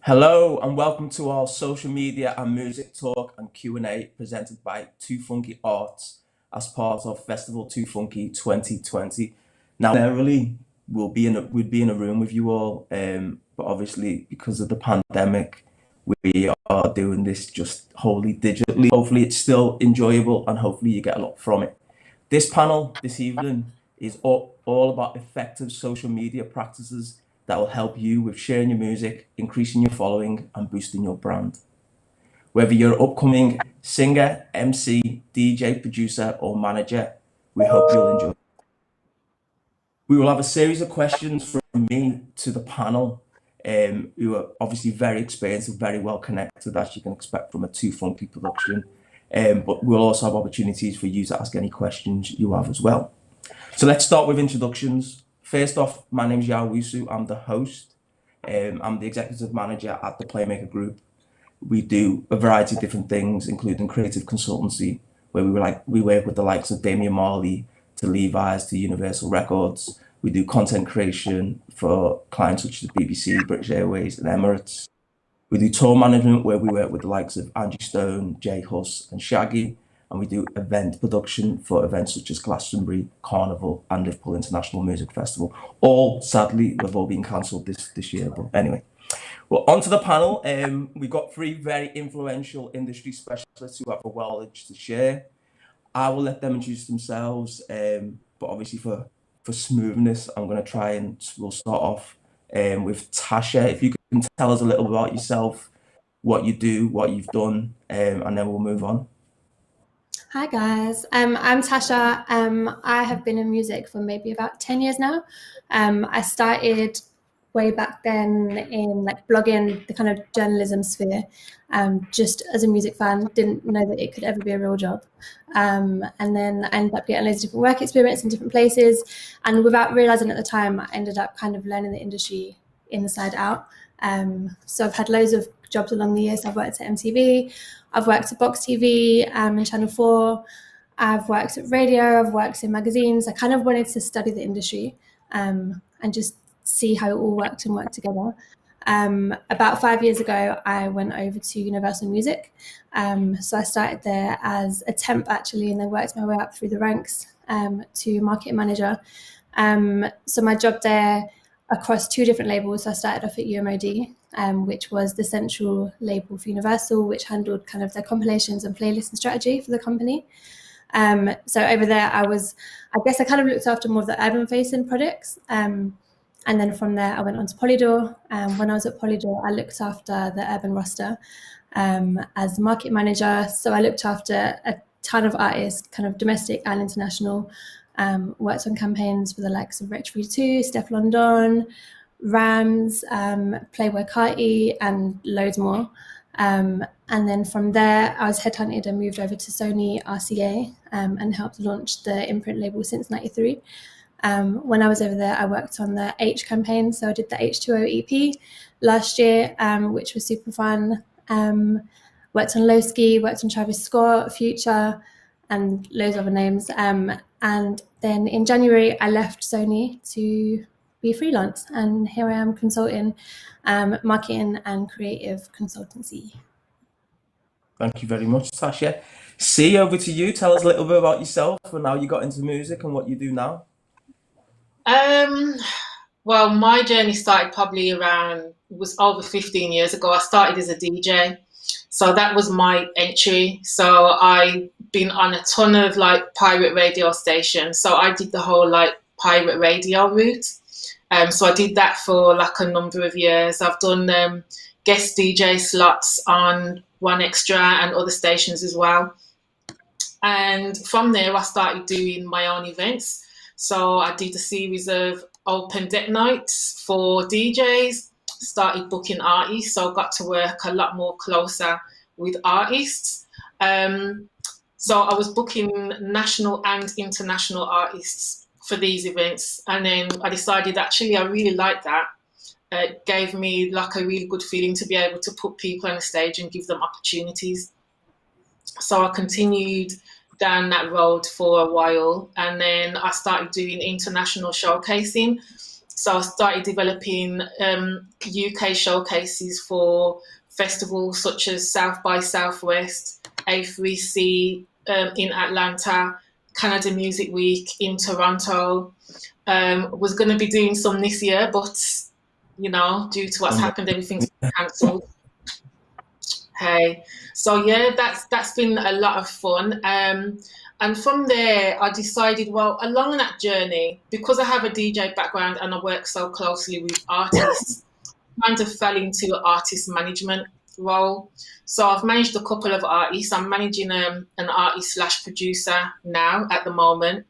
Hello and welcome to our social media and music talk and Q&A presented by 2Funky Arts as part of Festival2Funky 2020. Now, generally, we'd be in a room with you all, but obviously because of the pandemic, we are doing this just wholly digitally. Hopefully, it's still enjoyable and hopefully you get a lot from it. This panel this evening is all about effective social media practices that will help you with sharing your music, increasing your following, and boosting your brand. Whether you're an upcoming singer, MC, DJ, producer, or manager, we hope you'll enjoy. We will have a series of questions from me to the panel, who are obviously very experienced and very well connected, as you can expect from a 2Funky production. But we'll also have opportunities for you to ask any questions you have as well. So let's start with introductions. First off, my name's Yaw Owusu. I'm the host. I'm the executive manager at the Playmaker Group. We do a variety of different things, including creative consultancy, where we work with the likes of Damian Marley to Levi's to Universal Records. We do content creation for clients such as the BBC, British Airways, and Emirates. We do tour management, where we work with the likes of Angie Stone, Jay Huss, and Shaggy. And we do event production for events such as Glastonbury, Carnival, and Liverpool International Music Festival. All, sadly, have all been cancelled this year. But anyway, well, onto the panel. We've got three very influential industry specialists who have a knowledge to share. I will let them introduce themselves, but obviously for smoothness, I'm going to try and we'll start off with Tasha. If you can tell us a little about yourself, what you do, what you've done, and then we'll move on. Hi guys, I'm Tasha. I have been in music for maybe about 10 years now. I started way back then in blogging, the kind of journalism sphere, just as a music fan, didn't know that it could ever be a real job. And then I ended up getting loads of different work experience in different places. And without realizing at the time, I ended up kind of learning the industry inside out. So I've had loads of jobs along the years. I've worked at MTV, I've worked at Box TV and Channel 4, I've worked at radio, I've worked in magazines. I kind of wanted to study the industry and just see how it all worked and worked together. About 5 years ago, I went over to Universal Music. So I started there as a temp actually, and then worked my way up through the ranks to marketing manager. So my job there across two different labels. So I started off at UMOD, which was the central label for Universal, which handled kind of their compilations and playlist and strategy for the company. So over there, I kind of looked after more of the urban facing products. And then from there, I went on to Polydor. When I was at Polydor, I looked after the urban roster as market manager. So I looked after a ton of artists, kind of domestic and international. Worked on campaigns for the likes of Rich 2, Stefflon Don, Ramz, Playboi Carti, and loads more. And then from there, I was headhunted and moved over to Sony RCA and helped launch the imprint label since '93. When I was over there, I worked on the Aitch campaign. So I did the H2O EP last year, which was super fun. Worked on Lowski, worked on Travis Scott, Future, and loads of other names. And then in January, I left Sony to be freelance. And here I am consulting, marketing and creative consultancy. Thank you very much, Tasha. C, over to you. Tell us a little bit about yourself and how you got into music and what you do now. Well, my journey started probably was over 15 years ago. I started as a DJ. So that was my entry. So I've been on a ton of pirate radio stations. So I did the whole pirate radio route. So I did that for a number of years. I've done guest DJ slots on One Extra and other stations as well. And from there, I started doing my own events. So I did a series of open deck nights for DJs, started booking artists, so got to work a lot more closer with artists. So I was booking national and international artists for these events. And then I decided actually I really liked that. It gave me a really good feeling to be able to put people on the stage and give them opportunities. So I continued down that road for a while, and then I started doing international showcasing. So I started developing UK showcases for festivals such as South by Southwest, A3C in Atlanta, Canada Music Week in Toronto. Was going to be doing some this year, but you know, due to what's happened, everything's cancelled. Hey, so yeah, that's been a lot of fun. And from there, I decided, well, along that journey, because I have a DJ background and I work so closely with artists, I kind of fell into an artist management role. So I've managed a couple of artists. I'm managing an artist slash producer now at the moment.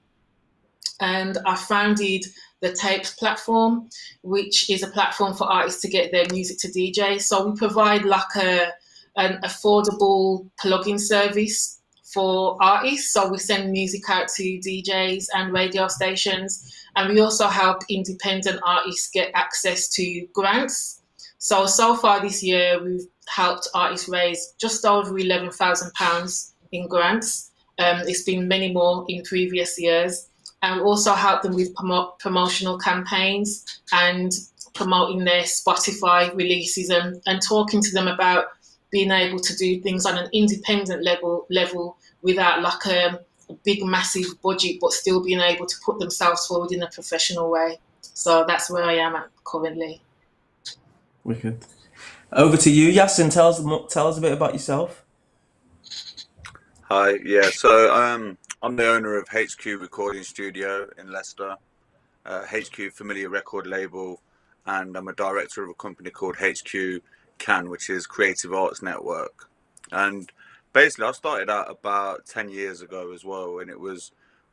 And I founded the Tapes platform, which is a platform for artists to get their music to DJ. So we provide like an affordable plugin service for artists. So we send music out to DJs and radio stations. And we also help independent artists get access to grants. So far this year, we've helped artists raise just over £11,000 in grants. It's been many more in previous years. And we also help them with promotional campaigns and promoting their Spotify releases and talking to them about being able to do things on an independent level without like a big, massive budget, but still being able to put themselves forward in a professional way. So that's where I am at currently. Wicked. Over to you, Yasin. Tell us a bit about yourself. Hi, yeah. So I'm the owner of HQ Recording Studio in Leicester, HQ Familiar record label, and I'm a director of a company called HQ CAN, which is Creative Arts Network. And basically, I started out about 10 years ago as well, and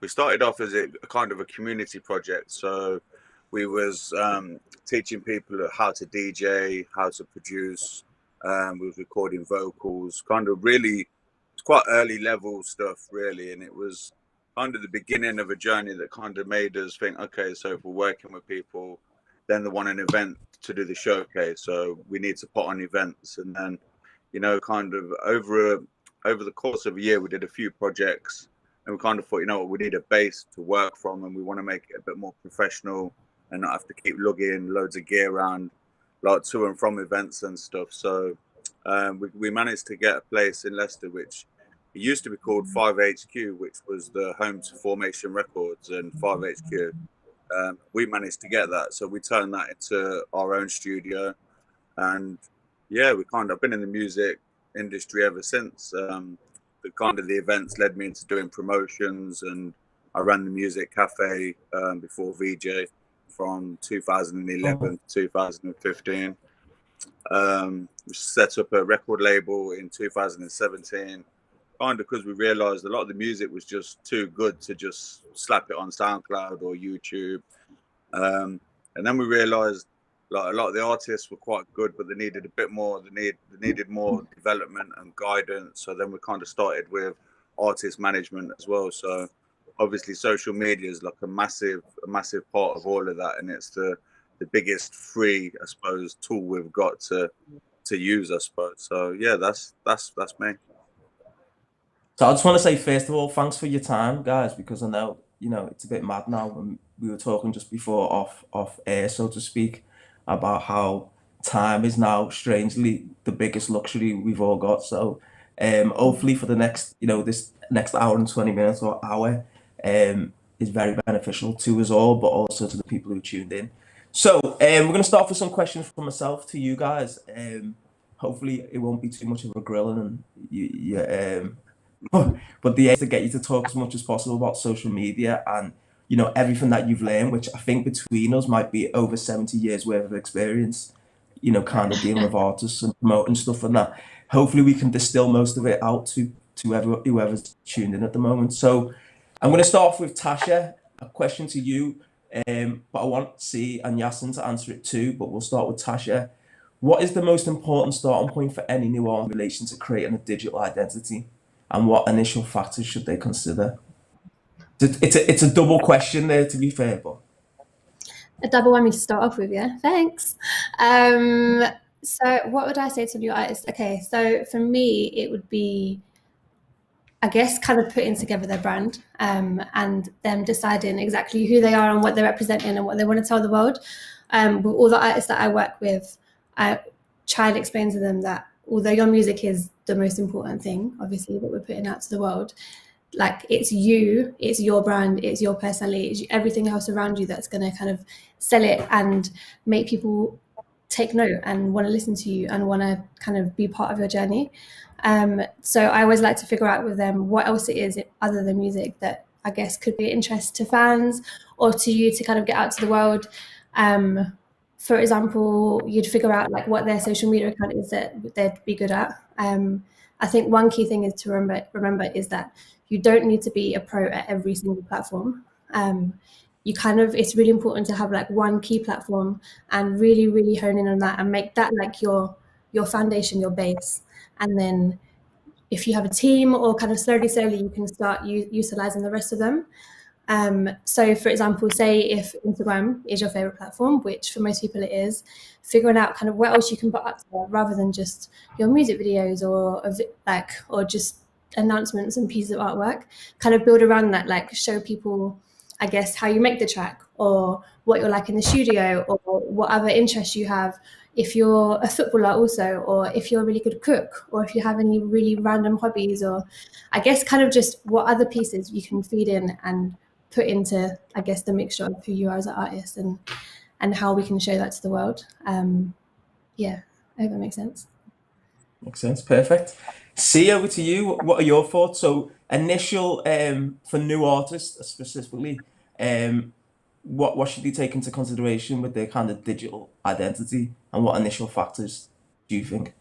we started off as a kind of a community project. So we was teaching people how to DJ, how to produce. We was recording vocals, kind of really. It's quite early level stuff, really, and it was kind of the beginning of a journey that kind of made us think, okay, so if we're working with people, then they want an event to do the showcase, so we need to put on events. And then, you know, kind of over the course of a year, we did a few projects, and we kind of thought, you know what, we need a base to work from, and we want to make it a bit more professional and not have to keep lugging loads of gear around, like to and from events and stuff. So we managed to get a place in Leicester, which it used to be called 5HQ, which was the home to Formation Records and 5HQ. We managed to get that, so we turned that into our own studio. And yeah, I've been in the music industry ever since. The events led me into doing promotions, and I ran the music cafe before VJ from 2011 to 2015. We set up a record label in 2017, kind of because we realized a lot of the music was just too good to just slap it on SoundCloud or YouTube. And then we realized like a lot of the artists were quite good, but they needed a bit more. They needed more development and guidance. So then we kind of started with artist management as well. So obviously social media is like a massive part of all of that, and it's the biggest free, I suppose, tool we've got to use, I suppose. So yeah, that's me. So I just want to say, first of all, thanks for your time, guys, because I know, you know, it's a bit mad now. And we were talking just before off air, so to speak, about how time is now strangely the biggest luxury we've all got. So hopefully for the next, you know, this next hour and 20 minutes or hour is very beneficial to us all, but also to the people who tuned in. So we're going to start with some questions from myself to you guys. Hopefully it won't be too much of a grilling, and but the aim is to get you to talk as much as possible about social media and, you know, everything that you've learned, which I think between us might be over 70 years worth of experience, you know, kind of dealing with artists and promoting stuff and that. Hopefully we can distill most of it out to whoever's tuned in at the moment. So I'm going to start off with Tasha. A question to you. But I want C and Yasin to answer it too, but we'll start with Tasha. What is the most important starting point for any new artist in relation to creating a digital identity, and what initial factors should they consider? It's a double question there, to be fair, but a double whammy to start off with, yeah. Thanks. So what would I say to a new artist? Okay, so for me, it would be I guess, kind of putting together their brand, and them deciding exactly who they are and what they're representing and what they want to tell the world. With all the artists that I work with, I try and explain to them that although your music is the most important thing, obviously, that we're putting out to the world, like it's you, it's your brand, it's your personality, it's everything else around you that's going to kind of sell it and make people take note and want to listen to you and want to kind of be part of your journey. So I always like to figure out with them what else it is other than music that I guess could be of interest to fans or to you to kind of get out to the world. For example, you'd figure out like what their social media account is that they'd be good at. I think one key thing is to remember is that you don't need to be a pro at every single platform. It's really important to have like one key platform and really, really hone in on that and make that like your foundation, your base. And then if you have a team or kind of slowly, you can start utilizing the rest of them. So for example, say if Instagram is your favorite platform, which for most people it is, figuring out kind of what else you can put up there rather than just your music videos or just announcements and pieces of artwork, kind of build around that, like show people, I guess, how you make the track or what you're like in the studio or what other interests you have. If you're a footballer also, or if you're a really good cook, or if you have any really random hobbies, or I guess kind of just what other pieces you can feed in and put into, I guess, the mixture of who you are as an artist and how we can show that to the world. Yeah, I hope that makes sense. Makes sense. Perfect. C, over to you. What are your thoughts? So initial for new artists specifically, what should they take into consideration with their kind of digital identity, and what initial factors do you think?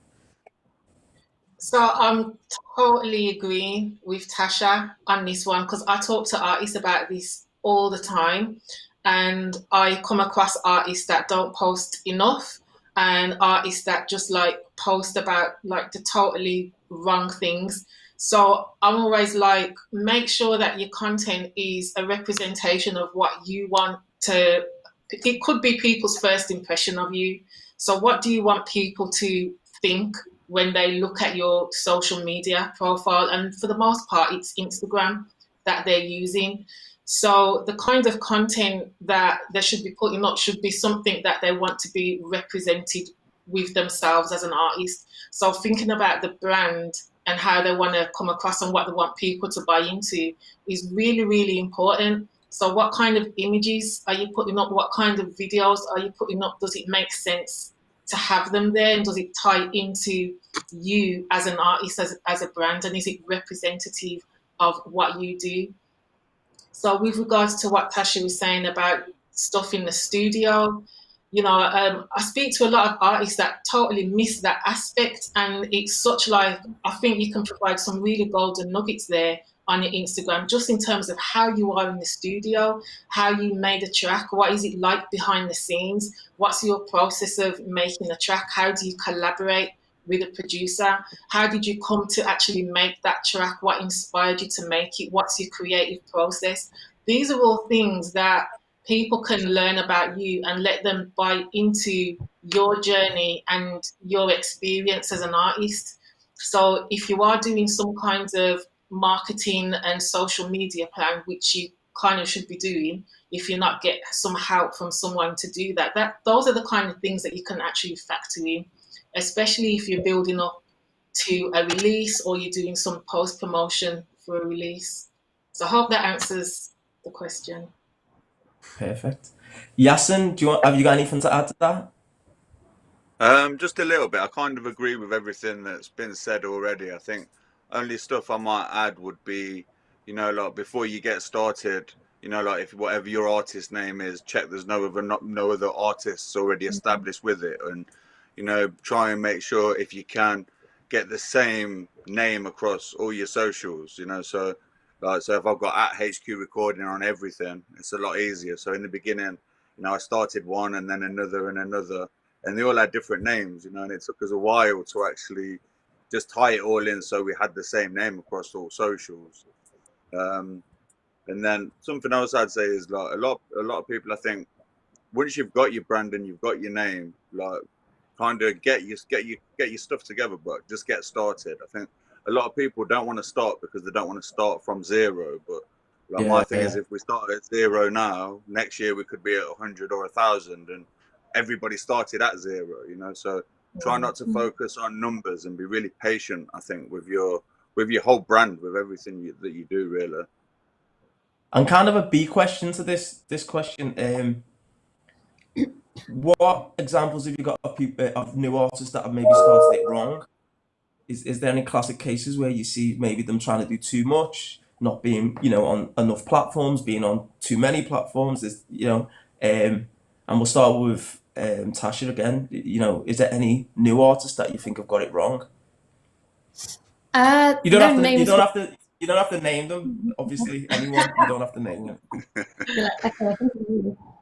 So I'm totally agreeing with Tasha on this one because I talk to artists about this all the time, and I come across artists that don't post enough and artists that just like post about like the totally wrong things. So I'm always like, make sure that your content is a representation of what you want to, it could be people's first impression of you. So what do you want people to think when they look at your social media profile? And for the most part, it's Instagram that they're using. So the kind of content that they should be putting up should be something that they want to be represented with themselves as an artist. So thinking about the brand and how they want to come across and what they want people to buy into is really, really important. So what kind of images are you putting up? What kind of videos are you putting up? Does it make sense to have them there? And does it tie into you as an artist, as a brand? And is it representative of what you do? So with regards to what Tasha was saying about stuff in the studio, you know, I speak to a lot of artists that totally miss that aspect. And it's such like, I think you can provide some really golden nuggets there on your Instagram, just in terms of how you are in the studio, how you made a track, what is it like behind the scenes, what's your process of making a track, how do you collaborate with a producer, how did you come to actually make that track, what inspired you to make it, what's your creative process. These are all things that people can learn about you and let them buy into your journey and your experience as an artist. So if you are doing some kind of marketing and social media plan, which you kind of should be doing, if you're not get some help from someone to do that, those are the kind of things that you can actually factor in, especially if you're building up to a release or you're doing some post promotion for a release. So I hope that answers the question. Perfect. Yasin, have you got anything to add to that? Just a little bit. I kind of agree with everything that's been said already. I think only stuff I might add would be, you know, like before you get started, you know, like if whatever your artist name is, check there's no other artists already established with it, and you know, try and make sure if you can get the same name across all your socials. You know, so like so if I've got @HQ Recording on everything, it's a lot easier. So in the beginning, you know, I started one and then another and another, and they all had different names, you know, and it took us a while to actually just tie it all in so we had the same name across all socials. And then something else I'd say is like a lot of people, I think, once you've got your brand and you've got your name, like kind of get your stuff together, but just get started. I think a lot of people don't want to start because they don't want to start from zero. But like, Yeah, my thing is, yeah. if we start at zero now, next year we could be at 100 or 1,000, and everybody started at zero, you know. So try not to focus on numbers and be really patient, I think, with your whole brand, with everything that you do, really. And kind of a B question to this question, what examples have you got of people, of new artists that have maybe started it wrong? Is there any classic cases where you see maybe them trying to do too much, not being, you know, on enough platforms, being on too many platforms? Is, you know, and we'll start with Tasha again. You know, is there any new artists that you think have got it wrong? You don't No have to. You names. don't have to. You don't have to name them. Obviously, anyone. You don't have to name them.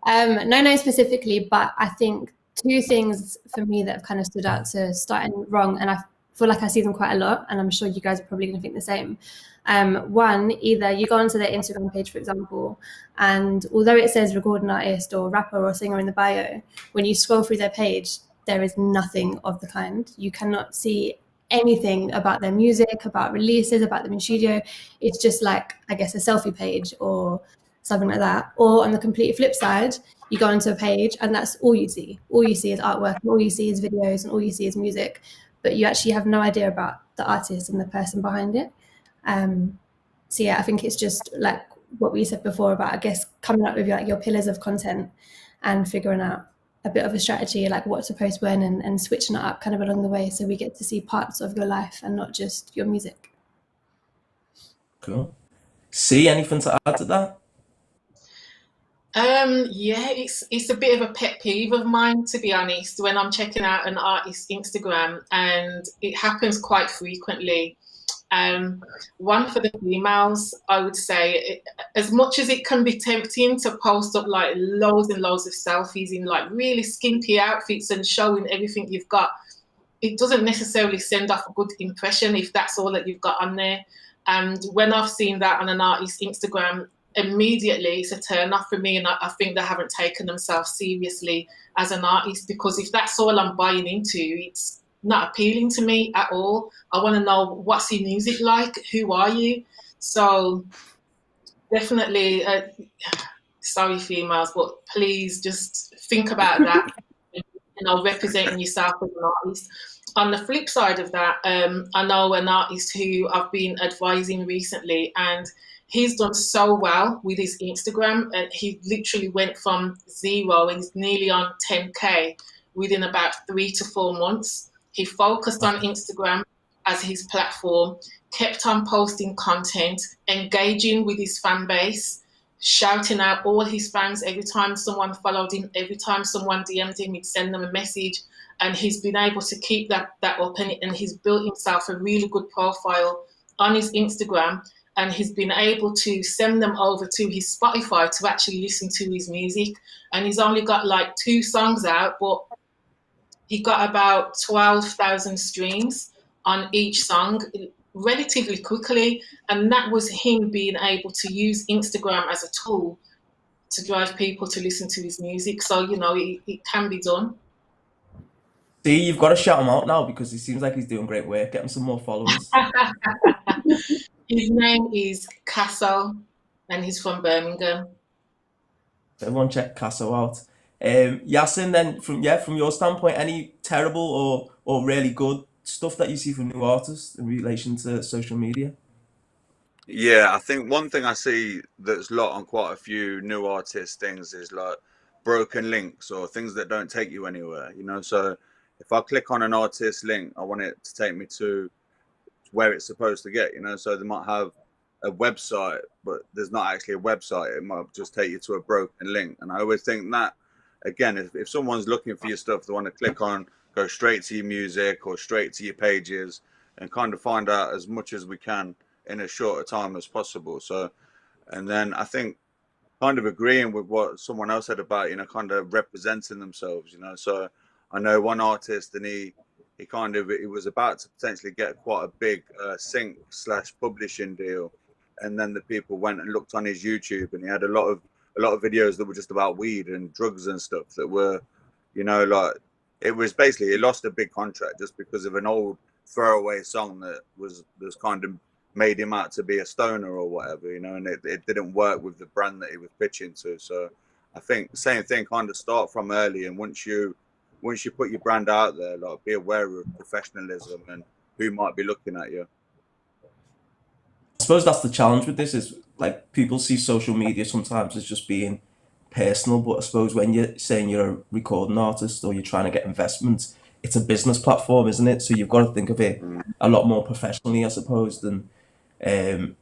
No names specifically, but I think two things for me that have kind of stood out to starting wrong, and I feel like I see them quite a lot, and I'm sure you guys are probably going to think the same. One, either you go onto their Instagram page, for example, and although it says recording artist or rapper or singer in the bio, when you scroll through their page, there is nothing of the kind. You cannot see anything about their music, about releases, about them in studio. It's just like, I guess, a selfie page or something like that. Or on the complete flip side, you go onto a page and that's all you see. All you see is artwork, and all you see is videos, and all you see is music, but you actually have no idea about the artist and the person behind it. So yeah, I think it's just like what we said before about, I guess, coming up with your pillars of content and figuring out a bit of a strategy, like what to post when, and switching it up kind of along the way, so we get to see parts of your life and not just your music. Cool. See, anything to add to that? Yeah, it's a bit of a pet peeve of mine, to be honest, when I'm checking out an artist's Instagram, and it happens quite frequently. One for the females, I would say, as much as it can be tempting to post up like loads and loads of selfies in like really skimpy outfits and showing everything you've got, it doesn't necessarily send off a good impression if that's all that you've got on there. And when I've seen that on an artist's Instagram, immediately it's a turn off for me, and I think they haven't taken themselves seriously as an artist, because if that's all I'm buying into, it's not appealing to me at all. I want to know, what's your music like? Who are you? So definitely, sorry females, but please just think about that, you know, representing yourself as an artist. On the flip side of that, I know an artist who I've been advising recently, and he's done so well with his Instagram, and he literally went from 0 and he's nearly on 10K within about 3 to 4 months. He focused on Instagram as his platform, kept on posting content, engaging with his fan base, shouting out all his fans every time someone followed him, every time someone DM'd him, he'd send them a message. And he's been able to keep that up, and he's built himself a really good profile on his Instagram, and he's been able to send them over to his Spotify to actually listen to his music. And he's only got like 2 songs out, but he got about 12,000 streams on each song relatively quickly. And that was him being able to use Instagram as a tool to drive people to listen to his music. So, you know, it can be done. See, you've got to shout him out now, because he seems like he's doing great work. Get him some more followers. His name is Casso, and he's from Birmingham. Everyone check Casso out. Yasin, then from your standpoint, any terrible or really good stuff that you see from new artists in relation to social media? Yeah, I think one thing I see that's a lot on quite a few new artist things is like broken links or things that don't take you anywhere, you know. So if I click on an artist link, I want it to take me to where it's supposed to get, you know. So they might have a website, but there's not actually a website. It might just take you to a broken link. And I always think that, again, if someone's looking for your stuff, they want to click on, go straight to your music or straight to your pages, and kind of find out as much as we can in as short a time as possible. So, and then I think kind of agreeing with what someone else said about, you know, kind of representing themselves, you know. So I know one artist, and he was about to potentially get quite a big sync/publishing deal, and then the people went and looked on his YouTube, and he had a lot of videos that were just about weed and drugs and stuff that were, you know, like, it was basically, he lost a big contract just because of an old throwaway song that was kind of made him out to be a stoner or whatever, you know, and it didn't work with the brand that he was pitching to. So I think the same thing, kind of start from early, and once you put your brand out there, like, be aware of professionalism and who might be looking at you. I suppose that's the challenge with this, is like people see social media sometimes as just being personal, but I suppose when you're saying you're a recording artist or you're trying to get investment, it's a business platform, isn't it? So you've got to think of it a lot more professionally, I suppose, than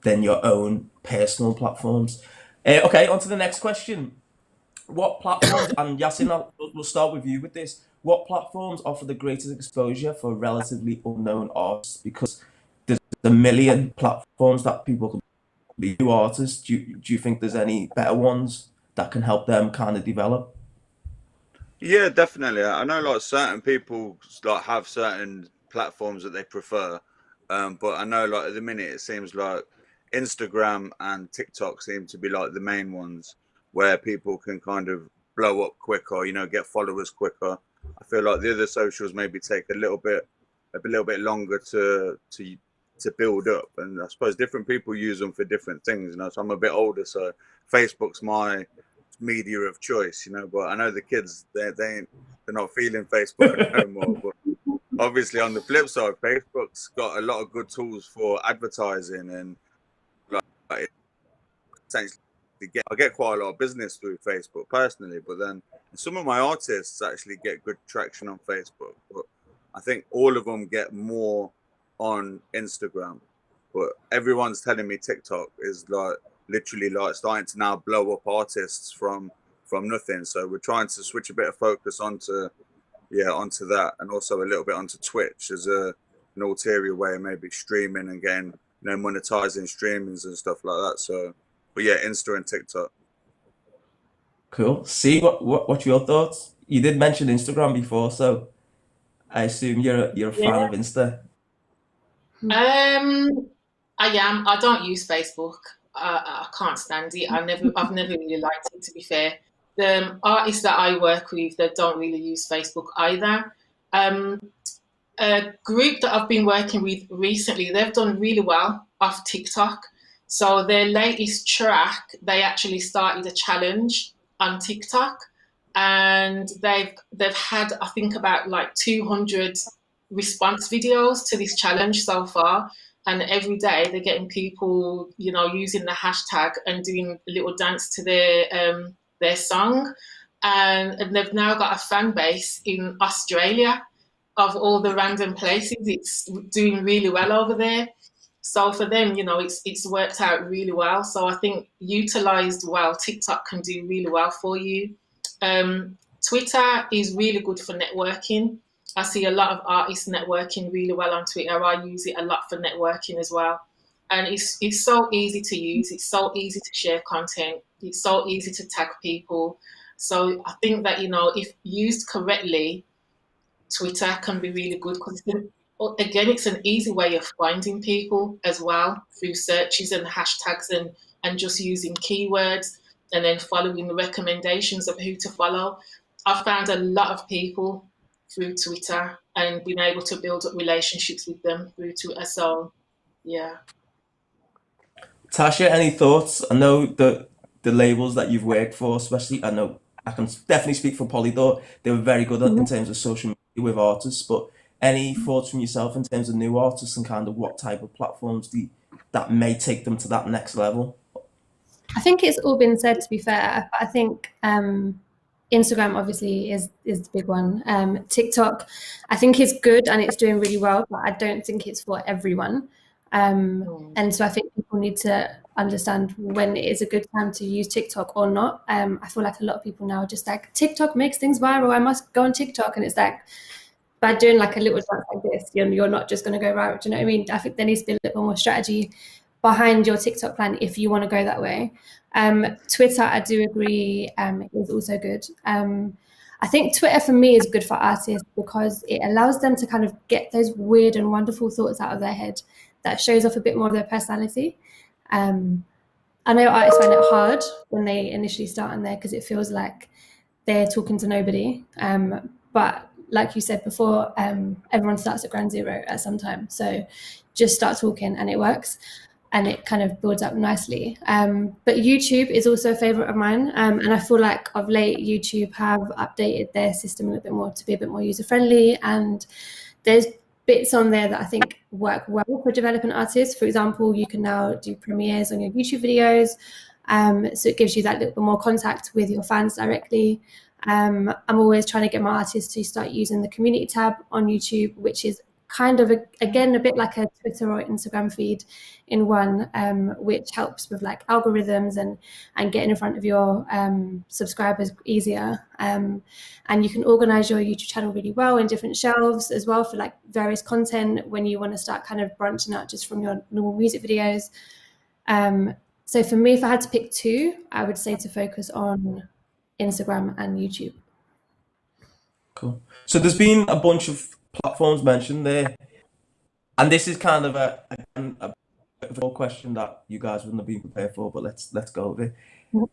your own personal platforms. Okay, on to the next question. What platforms, and Yasin, we'll start with you with this. What platforms offer the greatest exposure for relatively unknown artists? Because there's a million platforms that people can be new artists. Do you think there's any better ones that can help them kind of develop? Yeah, definitely. I know like certain people like have certain platforms that they prefer, but I know like at the minute it seems like Instagram and TikTok seem to be like the main ones where people can kind of blow up quicker, you know, get followers quicker. I feel like the other socials maybe take a little bit longer to build up, and I suppose different people use them for different things. You know, so I'm a bit older, so Facebook's my media of choice, you know, but I know the kids, they're not feeling Facebook no more. But obviously on the flip side, Facebook's got a lot of good tools for advertising, and like essentially I get quite a lot of business through Facebook personally, but then some of my artists actually get good traction on Facebook, but I think all of them get more on Instagram. But everyone's telling me TikTok is like literally like starting to now blow up artists from nothing. So we're trying to switch a bit of focus onto that, and also a little bit onto Twitch as an ulterior way of maybe streaming and getting, you know, monetizing streamings and stuff like that. So, but yeah, Insta and TikTok. Cool. See, what's your thoughts? You did mention Instagram before, so I assume you're a fan of Insta. I am. I don't use Facebook. I can't stand it. I've never really liked it, to be fair. The artists that I work with, they don't really use Facebook either. A group that I've been working with recently, they've done really well off TikTok. So their latest track, they actually started a challenge on TikTok, and they've had, I think, about like 200 response videos to this challenge so far. And every day they're getting people, you know, using the hashtag and doing a little dance to their song. And they've now got a fan base in Australia, of all the random places. It's doing really well over there. So for them, you know, it's worked out really well. So I think utilized well, TikTok can do really well for you. Twitter is really good for networking. I see a lot of artists networking really well on Twitter. I use it a lot for networking as well. And it's so easy to use. It's so easy to share content. It's so easy to tag people. So I think that, you know, if used correctly, Twitter can be really good, because again, it's an easy way of finding people as well, through searches and hashtags and just using keywords and then following the recommendations of who to follow. I've found a lot of people through Twitter and been able to build up relationships with them through Twitter. So, yeah. Tasha, any thoughts? I know the labels that you've worked for, especially, I know I can definitely speak for Polydor. They were very good in terms of social media with artists, but any thoughts from yourself in terms of new artists and kind of what type of platforms that may take them to that next level? I think it's all been said, to be fair. I think Instagram obviously is the big one. TikTok, I think is good and it's doing really well, but I don't think it's for everyone. And so I think people need to understand when it is a good time to use TikTok or not. I feel like a lot of people now are just like, TikTok makes things viral, I must go on TikTok. And it's like, by doing like a little dance like this, you're not just going to go viral. Do you know what I mean? I think there needs to be a little more strategy behind your TikTok plan if you want to go that way. Twitter, I do agree, is also good. I think Twitter for me is good for artists because it allows them to kind of get those weird and wonderful thoughts out of their head that shows off a bit more of their personality. I know artists find it hard when they initially start on there because it feels like they're talking to nobody. But like you said before, everyone starts at ground zero at some time. So just start talking and it works. And it kind of builds up nicely. But YouTube is also a favorite of mine. And I feel like of late, YouTube have updated their system a little bit more to be a bit more user-friendly. And there's bits on there that I think work well for developing artists. For example, you can now do premieres on your YouTube videos. So it gives you that little bit more contact with your fans directly. I'm always trying to get my artists to start using the community tab on YouTube, which is kind of, again, a bit like a Twitter or Instagram feed in one, which helps with like algorithms and getting in front of your subscribers easier. And you can organize your YouTube channel really well in different shelves as well for like various content when you want to start kind of branching out just from your normal music videos. So for me, if I had to pick two, I would say to focus on Instagram and YouTube. Cool. So there's been a bunch of platforms mentioned there, and this is kind of a bit of a question that you guys wouldn't have been prepared for, but let's go with it.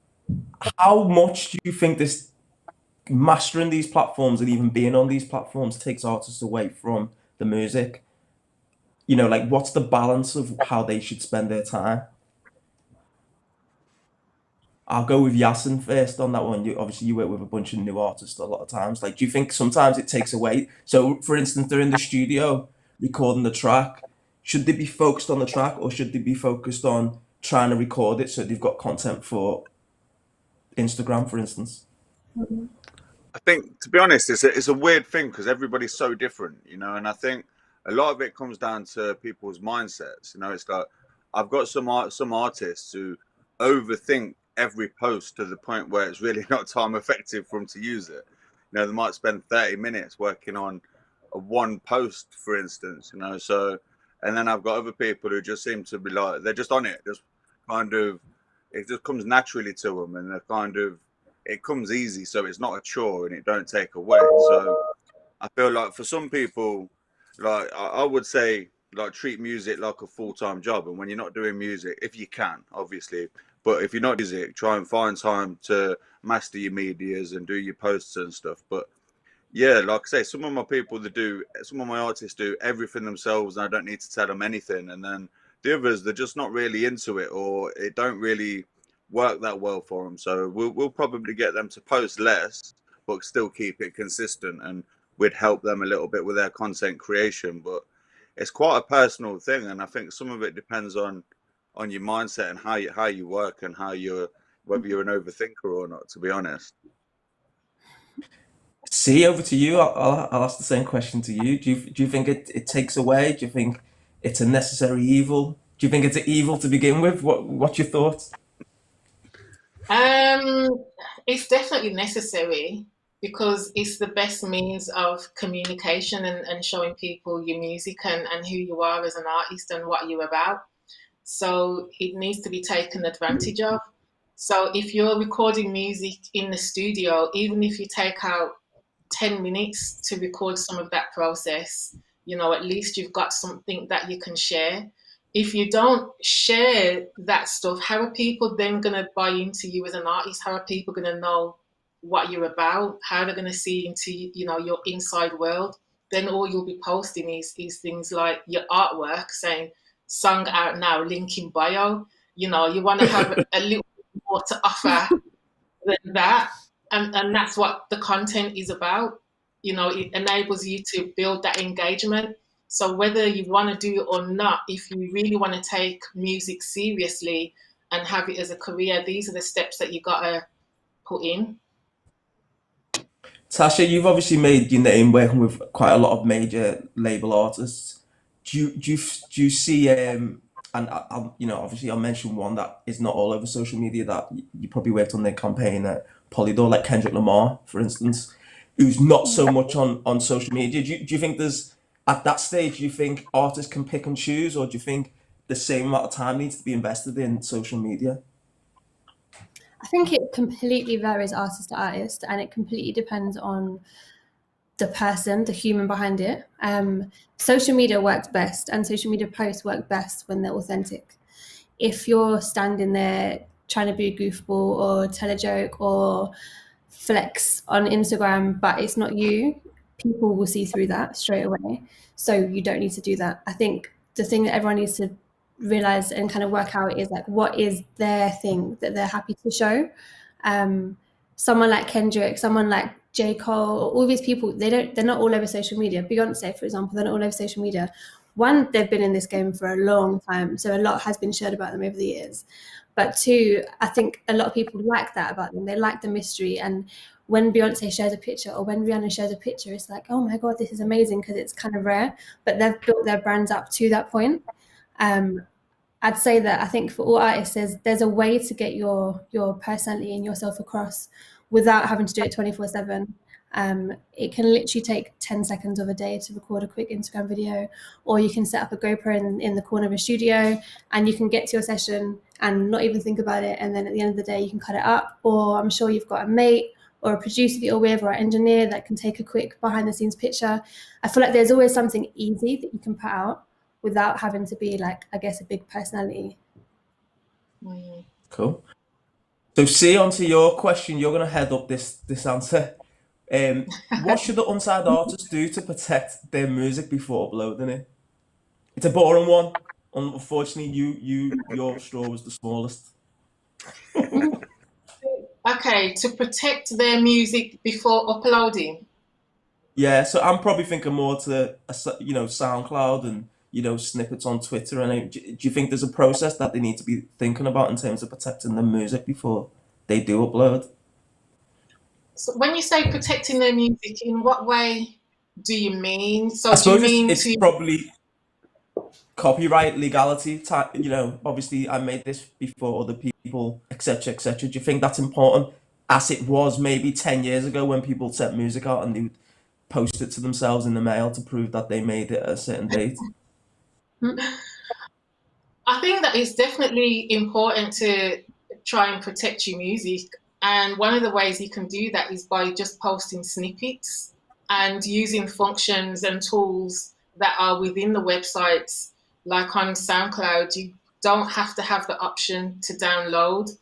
How much do you think this mastering these platforms and even being on these platforms takes artists away from the music? You know, like what's the balance of how they should spend their time? I'll go with Yasin first on that one. Obviously you work with a bunch of new artists a lot of times. Like, do you think sometimes it takes away? So, for instance, they're in the studio recording the track. Should they be focused on the track, or should they be focused on trying to record it so they've got content for Instagram, for instance? I think, to be honest, it's a weird thing because everybody's so different, you know. And I think a lot of it comes down to people's mindsets. You know, it's like I've got some artists who overthink every post to the point where it's really not time effective for them to use it. You know, they might spend 30 minutes working on one post, for instance, you know. So, and then I've got other people who just seem to be like, they're just on it, just kind of, it just comes naturally to them, and they're kind of, it comes easy, so it's not a chore and it don't take away. So I feel like for some people, like I would say, like, treat music like a full-time job. And when you're not doing music, if you can, obviously, but if you're not music, try and find time to master your medias and do your posts and stuff. But yeah, like I say, some of my artists do everything themselves, and I don't need to tell them anything. And then the others, they're just not really into it, or it don't really work that well for them. So we'll probably get them to post less, but still keep it consistent, and we'd help them a little bit with their content creation. But it's quite a personal thing, and I think some of it depends on your mindset and how you work and whether you're an overthinker or not, to be honest. See, over to you. I'll ask the same question to you. Do you think it takes away? Do you think it's a necessary evil? Do you think it's an evil to begin with? What's your thoughts? It's definitely necessary because it's the best means of communication and showing people your music and who you are as an artist and what you're about. So it needs to be taken advantage of. So if you're recording music in the studio, even if you take out 10 minutes to record some of that process, you know, at least you've got something that you can share. If you don't share that stuff, how are people then going to buy into you as an artist? How are people going to know what you're about? How are they going to see into, you know, your inside world? Then all you'll be posting is things like your artwork saying, song out now, link in bio. You know, you want to have a little bit more to offer than that. And that's what the content is about. You know, it enables you to build that engagement. So whether you want to do it or not, if you really want to take music seriously and have it as a career, these are the steps that you got to put in. Tasha, you've obviously made your name working with quite a lot of major label artists. Do you see and you know, obviously I'll mention one that is not all over social media that you probably worked on their campaign at Polydor, like Kendrick Lamar, for instance, who's not so much on social media. Do you think there's, at that stage, do you think artists can pick and choose, or do you think the same amount of time needs to be invested in social media? I think it completely varies artist to artist, and it completely depends on the person, the human behind it. Social media works best, and social media posts work best when they're authentic. If you're standing there trying to be a goofball or tell a joke or flex on Instagram, but it's not you, people will see through that straight away. So you don't need to do that. I think the thing that everyone needs to realize and kind of work out is like, what is their thing that they're happy to show. Someone like Kendrick, someone like J. Cole, all these people, they're not all over social media. Beyonce, for example, they're not all over social media. One, they've been in this game for a long time, so a lot has been shared about them over the years. But two, I think a lot of people like that about them. They like the mystery. And when Beyonce shares a picture or when Rihanna shares a picture, it's like, oh my God, this is amazing, because it's kind of rare. But they've built their brands up to that point. I'd say that I think for all artists, there's a way to get your personality and yourself across without having to do it 24/7. It can literally take 10 seconds of a day to record a quick Instagram video, or you can set up a GoPro in the corner of a studio and you can get to your session and not even think about it. And then at the end of the day, you can cut it up. Or I'm sure you've got a mate or a producer that you're with or an engineer that can take a quick behind the scenes picture. I feel like there's always something easy that you can put out without having to be like, I guess, a big personality. Cool. So see, onto your question, you're gonna head up this answer. What should the unsigned artists do to protect their music before uploading it? It's a boring one. Unfortunately, your straw was the smallest. Okay, to protect their music before uploading. Yeah, so I'm probably thinking more to SoundCloud and snippets on Twitter. And do you think there's a process that they need to be thinking about in terms of protecting the music before they do upload? So when you say protecting their music, in what way do you mean? So I do you suppose mean it's probably copyright legality. Obviously I made this before other people, etc., etc. Do you think that's important, as it was maybe 10 years ago when people sent music out and they would post it to themselves in the mail to prove that they made it at a certain date? I think that it's definitely important to try and protect your music. And one of the ways you can do that is by just posting snippets and using functions and tools that are within the websites. Like on SoundCloud, you don't have to have the option to download.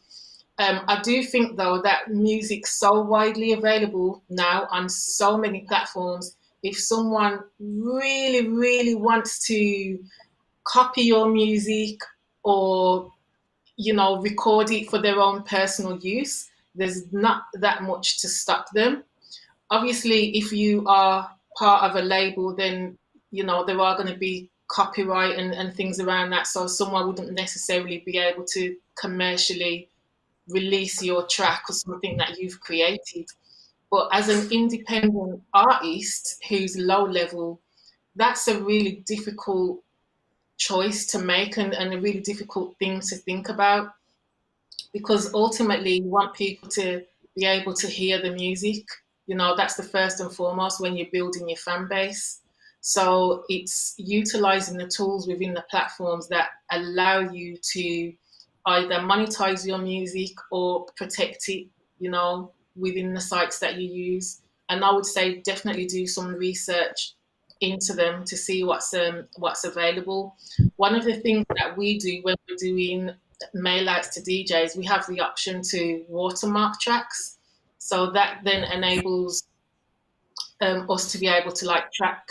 I do think, though, that music's so widely available now on so many platforms. If someone really, really wants to copy your music or record it for their own personal use, there's not that much to stop them. Obviously, if you are part of a label, then there are going to be copyright and things around that, so someone wouldn't necessarily be able to commercially release your track or something that you've created. But as an independent artist who's low level, that's a really difficult choice to make and a really difficult thing to think about, because ultimately you want people to be able to hear the music. That's the first and foremost when you're building your fan base. So it's utilizing the tools within the platforms that allow you to either monetize your music or protect it, within the sites that you use. And I would say definitely do some research into them to see what's available. One of the things that we do when we're doing mail outs to DJs, we have the option to watermark tracks. So that then enables us to be able to track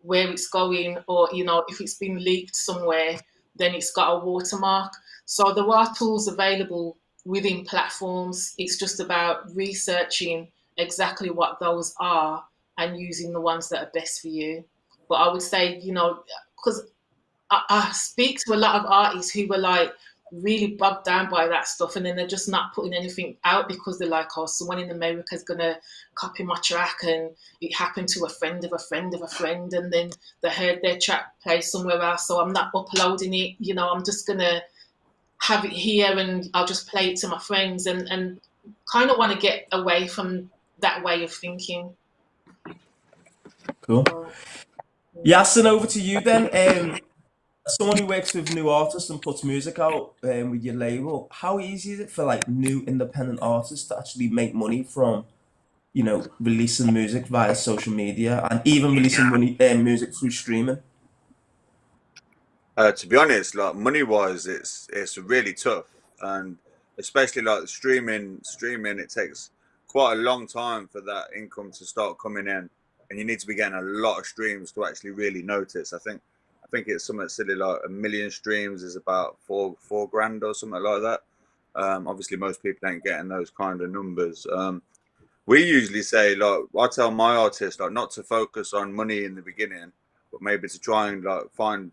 where it's going, or if it's been leaked somewhere, then it's got a watermark. So there are tools available within platforms. It's just about researching exactly what those are and using the ones that are best for you. But I would say, because I speak to a lot of artists who were really bogged down by that stuff, and then they're just not putting anything out because they're like, oh, someone in America is going to copy my track, and it happened to a friend of a friend of a friend, and then they heard their track play somewhere else, so I'm not uploading it. I'm just going to have it here and I'll just play it to my friends, and kind of want to get away from that way of thinking. Cool. Yasin, over to you then. Someone who works with new artists and puts music out with your label, how easy is it for new independent artists to actually make money from releasing music via social media and even releasing music through streaming? To be honest, money wise, it's really tough, and especially streaming, it takes quite a long time for that income to start coming in. and you need to be getting a lot of streams to actually really notice. I think it's something silly like 1 million streams is about four grand or something like that. Obviously, most people ain't getting those kind of numbers. We usually say, like, I tell my artists, like, not to focus on money in the beginning, but maybe to try and like find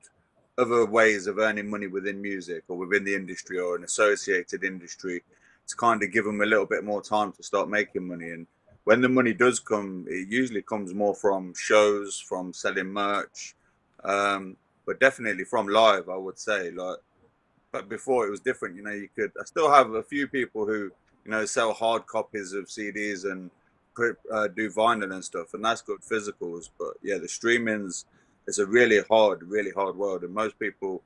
other ways of earning money within music or within the industry or an associated industry, to kind of give them a little bit more time to start making money. And when the money does come, it usually comes more from shows, from selling merch, but definitely from live, I would say. Like, but before it was different, you know. I still have a few people who, you know, sell hard copies of CDs and do vinyl and stuff, and that's good physicals. But yeah, the streaming's, it's a really hard world, and most people,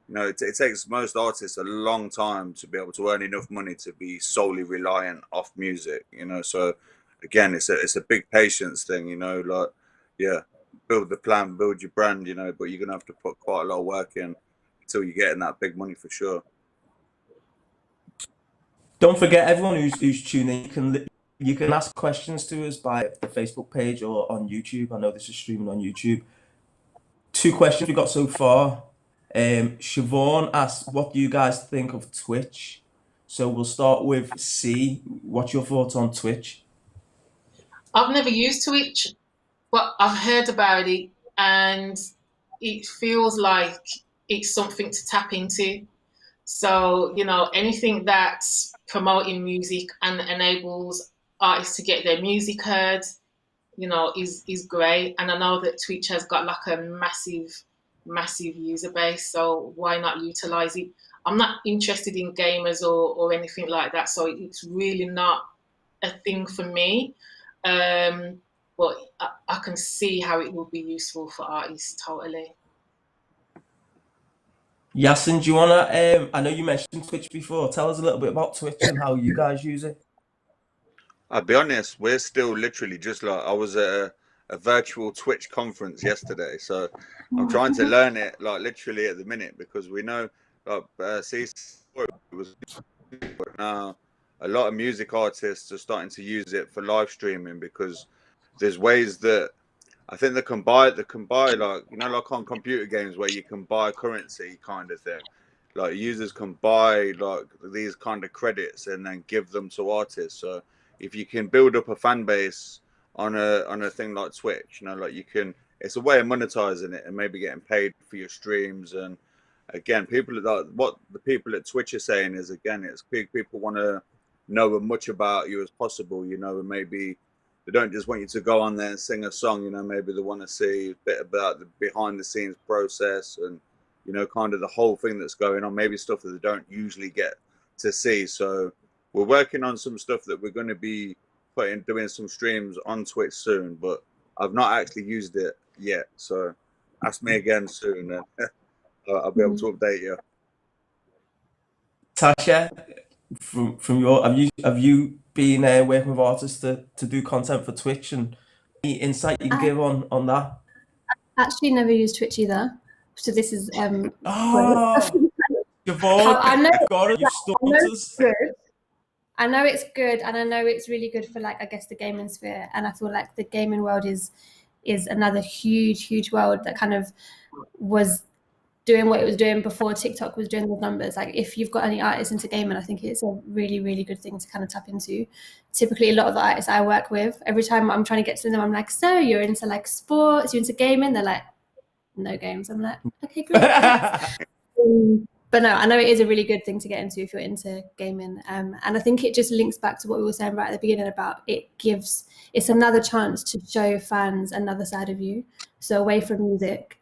you know, it takes most artists a long time to be able to earn enough money to be solely reliant off music, you know. So again, it's a big patience thing, you know. Like, yeah, build the plan, build your brand, you know, but you're gonna have to put quite a lot of work in until you're getting that big money for sure. Don't forget, everyone who's tuning, you can ask questions to us by the Facebook page or on YouTube. I know this is streaming on YouTube. 2 questions we got so far. Siobhan asked, what do you guys think of Twitch? So we'll start with C. What's your thoughts on Twitch? I've never used Twitch, but I've heard about it, and it feels like it's something to tap into. So, you know, anything that's promoting music and enables artists to get their music heard, you know, is great. And I know that Twitch has got like a massive user base, so why not utilize it? I'm not interested in gamers or anything like that, so it's really not a thing for me. But I can see how it will be useful for artists, totally. Yasin, do you wanna? I know you mentioned Twitch before. Tell us a little bit about Twitch and how you guys use it. I'll be honest, we're still literally just like, I was at a virtual Twitch conference yesterday, so I'm trying to learn it like literally at the minute, because we know like now a lot of music artists are starting to use it for live streaming, because there's ways that I think they can buy like, you know, like on computer games where you can buy currency kind of thing. Like, users can buy like these kind of credits and then give them to artists. So if you can build up a fan base on a thing like Twitch, you know, like, you can, it's a way of monetizing it and maybe getting paid for your streams. And again, what the people at Twitch are saying is, again, it's people want to know as much about you as possible, you know, and maybe they don't just want you to go on there and sing a song, you know. Maybe they want to see a bit about the behind the scenes process and, you know, kind of the whole thing that's going on, maybe stuff that they don't usually get to see. So we're working on some stuff that we're going to be doing some streams on Twitch soon, but I've not actually used it yet. So ask me again soon, and I'll be able to update you. Tasha, from your, have you been working with artists to do content for Twitch, and any insight you can give on that? Actually, never used Twitch either. So this is Siobhan, I know it's good, and I know it's really good for, like, I guess the gaming sphere, and I feel like the gaming world is another huge world that kind of was doing what it was doing before TikTok was doing the numbers. Like, if you've got any artists into gaming, I think it's a really good thing to kind of tap into. Typically, a lot of the artists I work with, every time I'm trying to get to them, I'm like, so you're into like sports, you're into gaming? They're like, no games. I'm like, okay, great. But no, I know it is a really good thing to get into if you're into gaming. And I think it just links back to what we were saying right at the beginning about it's another chance to show fans another side of you. So away from music,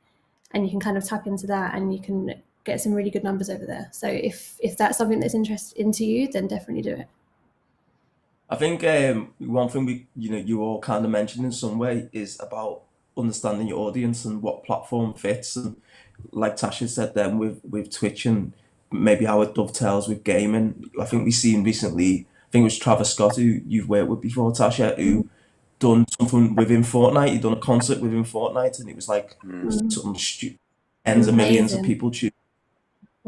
and you can kind of tap into that, and you can get some really good numbers over there. So if that's something that's interesting to you, then definitely do it. I think one thing you all kind of mentioned in some way is about understanding your audience and what platform fits. And like Tasha said then with Twitch, and maybe how it dovetails with gaming. I think we've seen recently, I think it was Travis Scott, who you've worked with before, Tasha, who done something within Fortnite. He done a concert within Fortnite, and it was like something tens of millions of people choose.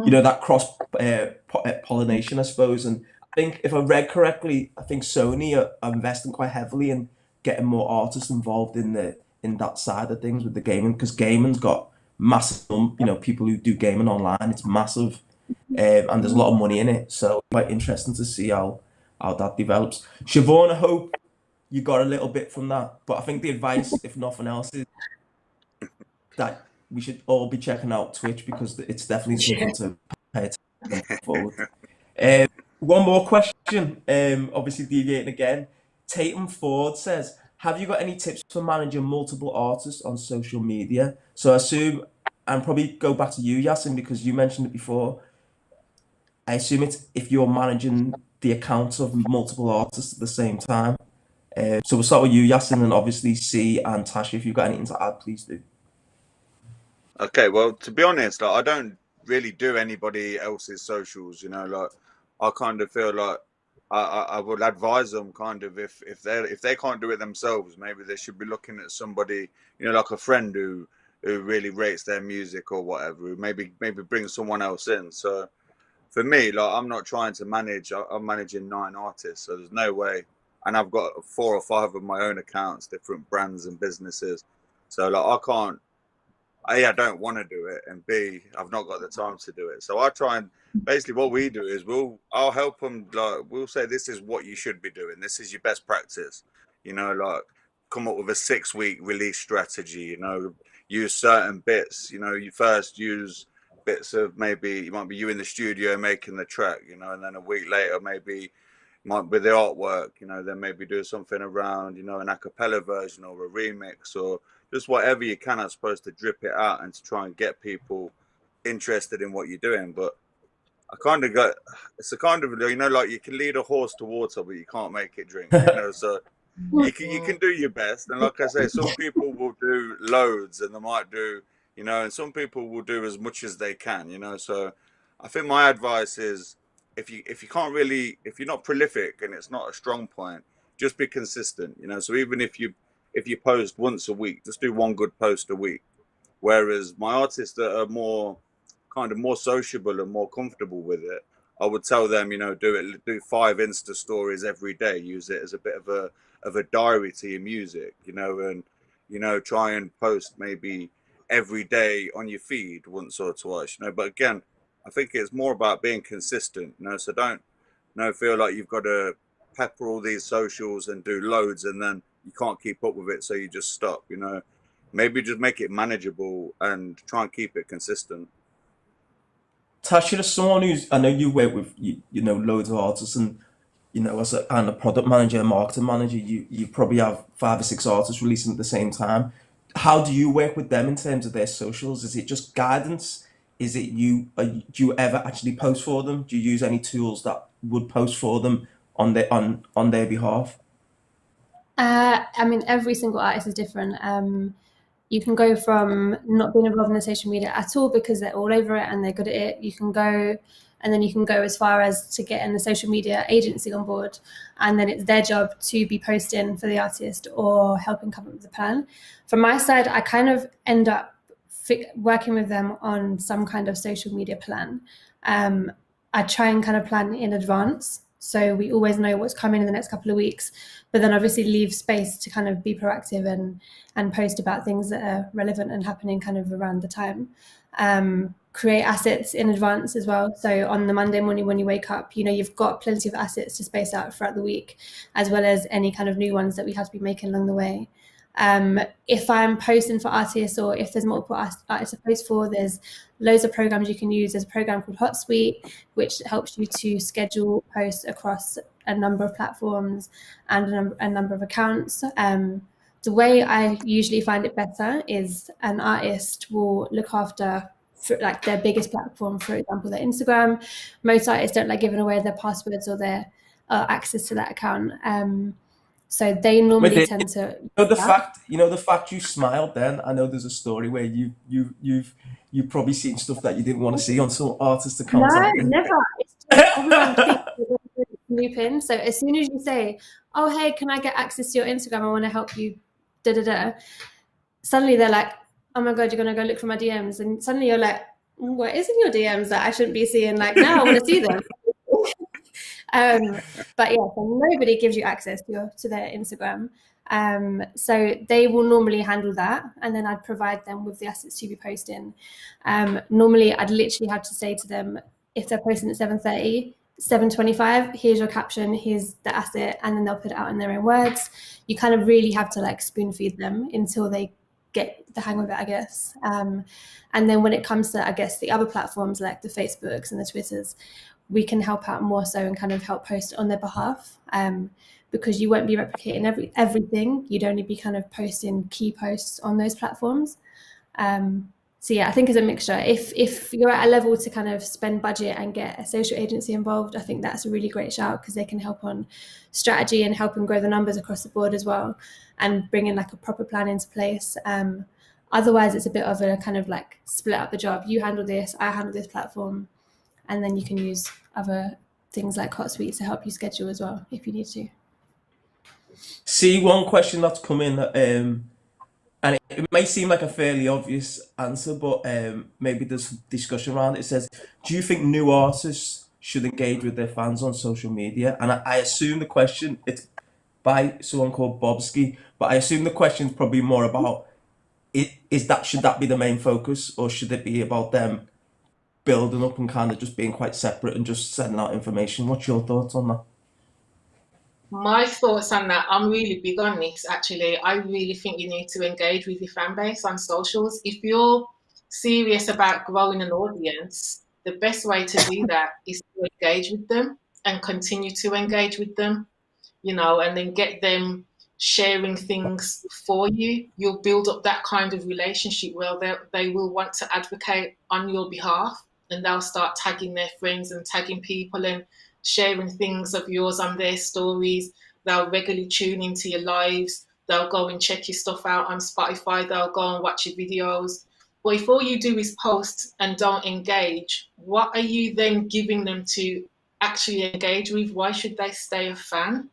You know, that cross pollination, I suppose. And I think if I read correctly, I think Sony are investing quite heavily in getting more artists involved in that side of things with the gaming, because gaming's got massive, people who do gaming online. It's massive, and there's a lot of money in it. So quite interesting to see how that develops. Siobhan, I hope you got a little bit from that, but I think the advice, if nothing else, is that we should all be checking out Twitch, because it's definitely something to pay attention forward. One more question, obviously deviating again. Tatum Ford says, have you got any tips for managing multiple artists on social media? So I assume, and probably go back to you, Yasin, because you mentioned it before. I assume it's if you're managing the accounts of multiple artists at the same time. So we'll start with you, Yasin, and obviously C and Tasha. If you've got anything to add, please do. Okay, well, to be honest, like, I don't really do anybody else's socials. Like, I kind of feel like I would advise them kind of if they can't do it themselves, maybe they should be looking at somebody, like a friend who really rates their music or whatever, who maybe bring someone else in. So for me, like, I'm not trying to manage. I'm managing 9 artists, so there's no way. And I've got 4 or 5 of my own accounts, different brands and businesses. So like, I can't. A, I don't want to do it, and B, I've not got the time to do it. So I try and basically what we do is I'll help them. Like, we'll say, this is what you should be doing. This is your best practice. Like, come up with a 6-week release strategy. Use certain bits. You first use bits of, maybe it might be you in the studio making the track. And then a week later maybe might be the artwork. Then maybe do something around an a cappella version or a remix, or just whatever you can, I suppose, to drip it out and to try and get people interested in what you're doing. But I kind of got, it's a kind of, like, you can lead a horse to water, but you can't make it drink, so you can do your best. And like I say, some people will do loads and they might do, and some people will do as much as they can, so I think my advice is, if you're not prolific and it's not a strong point, just be consistent, so even if you post once a week, just do 1 good post a week. Whereas my artists that are more sociable and more comfortable with it, I would tell them, do 5 Insta stories every day. Use it as a bit of a diary to your music, and try and post maybe every day on your feed once or twice, But again, I think it's more about being consistent, So don't feel like you've got to pepper all these socials and do loads and then you can't keep up with it, so you just stop. Maybe just make it manageable and try and keep it consistent. Tasha, as someone who's, I know you work with loads of artists, and as a kind of product manager, marketing manager, you probably have 5 or 6 artists releasing at the same time. How do you work with them in terms of their socials? Is it just guidance? Is it do you ever actually post for them? Do you use any tools that would post for them on their behalf? I mean, every single artist is different. You can go from not being involved in the social media at all because they're all over it and they're good at it. You can go as far as to getting the social media agency on board, and then it's their job to be posting for the artist or helping come up with the plan. From my side, I kind of end up working with them on some kind of social media plan. I try and kind of plan in advance, so we always know what's coming in the next couple of weeks, but then obviously leave space to kind of be proactive and post about things that are relevant and happening kind of around the time. Create assets in advance as well. So on the Monday morning when you wake up, you've got plenty of assets to space out throughout the week, as well as any kind of new ones that we have to be making along the way. If I'm posting for artists, or if there's multiple artists to post for, there's loads of programs you can use. There's a program called HotSuite, which helps you to schedule posts across a number of platforms and a number of accounts. The way I usually find it better is an artist will look after like their biggest platform, for example, their Instagram. Most artists don't like giving away their passwords or their access to that account. So they normally tend to. The fact you smiled then. I know there's a story where you've probably seen stuff that you didn't want to see on some artist accounts. No, never. It's just everyone thinks looping. So as soon as you say, "Oh, hey, can I get access to your Instagram? I want to help you," suddenly they're like, "Oh my God, you're gonna go look for my DMs," and suddenly you're like, "What is in your DMs that I shouldn't be seeing?" Like, now I want to see them. But yeah, so nobody gives you access to their Instagram. So they will normally handle that, and then I'd provide them with the assets to be posting. Normally I'd literally have to say to them, if they're posting at 7:30, 7:25, here's your caption, here's the asset, and then they'll put it out in their own words. You kind of really have to like spoon feed them until they get the hang of it, I guess. And then when it comes to, I guess, the other platforms like the Facebooks and the Twitters, we can help out more so and kind of help post on their behalf, because you won't be replicating everything. You'd only be kind of posting key posts on those platforms. So yeah, I think it's a mixture. If you're at a level to kind of spend budget and get a social agency involved, I think that's a really great shout, because they can help on strategy and helping grow the numbers across the board as well, and bringing like a proper plan into place. Otherwise, it's a bit of a kind of like split up the job. You handle this, I handle this platform, and then you can use other things like HotSuite to help you schedule as well if you need to. See, one question that's come in, and it may seem like a fairly obvious answer, but maybe there's discussion around it. It says, do you think new artists should engage with their fans on social media? And I assume the question, it's by someone called Bobski, but I assume the question's probably more about, should that be the main focus, or should it be about them building up and kind of just being quite separate and just sending out information? What's your thoughts on that? My thoughts on that, I'm really big on this actually. I really think you need to engage with your fan base on socials. If you're serious about growing an audience, the best way to do that is to engage with them and continue to engage with them, you know, and then get them sharing things for you. You'll build up that kind of relationship where they will want to advocate on your behalf, and they'll start tagging their friends and tagging people and sharing things of yours on their stories. They'll regularly tune into your lives. They'll go and check your stuff out on Spotify. They'll go and watch your videos. But if all you do is post and don't engage, what are you then giving them to actually engage with? Why should they stay a fan?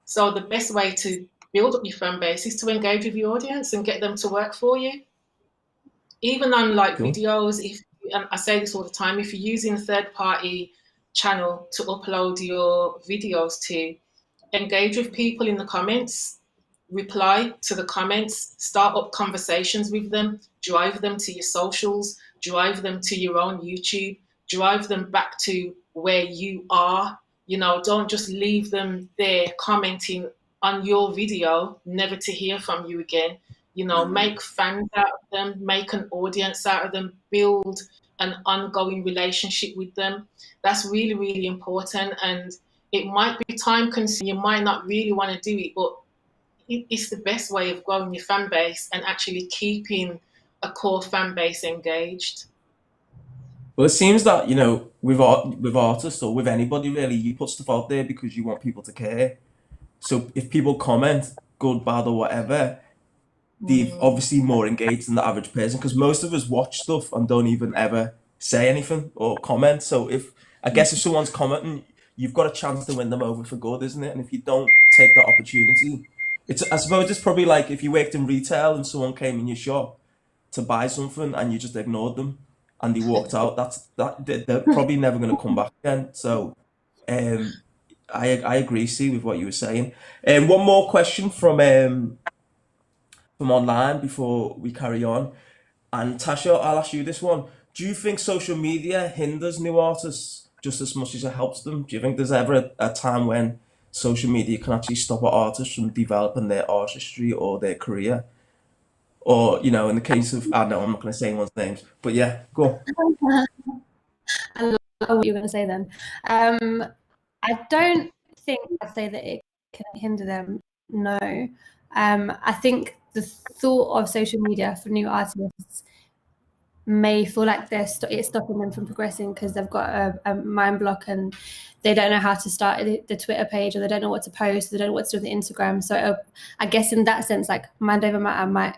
So the best way to build up your fan base is to engage with your audience and get them to work for you. Even on like videos, and I say this all the time, if you're using a third-party channel to upload your videos to, engage with people in the comments, reply to the comments, start up conversations with them, drive them to your socials, drive them to your own YouTube, drive them back to where you are. You know, don't just leave them there commenting on your video, never to hear from you again. You know, make fans out of them, make an audience out of them, build an ongoing relationship with them. That's really, really important. And it might be time consuming. You might not really want to do it, but it's the best way of growing your fan base and actually keeping a core fan base engaged. Well, it seems that, you know, with artists or with anybody really, you put stuff out there because you want people to care. So if people comment, good, bad, or whatever, they're obviously more engaged than the average person, because most of us watch stuff and don't even ever say anything or comment. So I guess if someone's commenting, you've got a chance to win them over for good, isn't it? And if you don't take that opportunity, I suppose it's probably like if you worked in retail and someone came in your shop to buy something and you just ignored them and they walked out, they're probably never going to come back again. So I agree, see, with what you were saying. One more question from online before we carry on. And Tasha, I'll ask you this one. Do you think social media hinders new artists just as much as it helps them? Do you think there's ever a time when social media can actually stop an artist from developing their artistry or their career? Or, you know, in the case of, I know I'm not going to say anyone's names, but yeah, go on. I love what you're going to say then. I don't think I'd say that it can hinder them, no. I think the thought of social media for new artists may feel like it's stopping them from progressing because they've got a mind block and they don't know how to start the Twitter page, or they don't know what to post, they don't know what to do with the Instagram. So I guess in that sense, like mind over matter might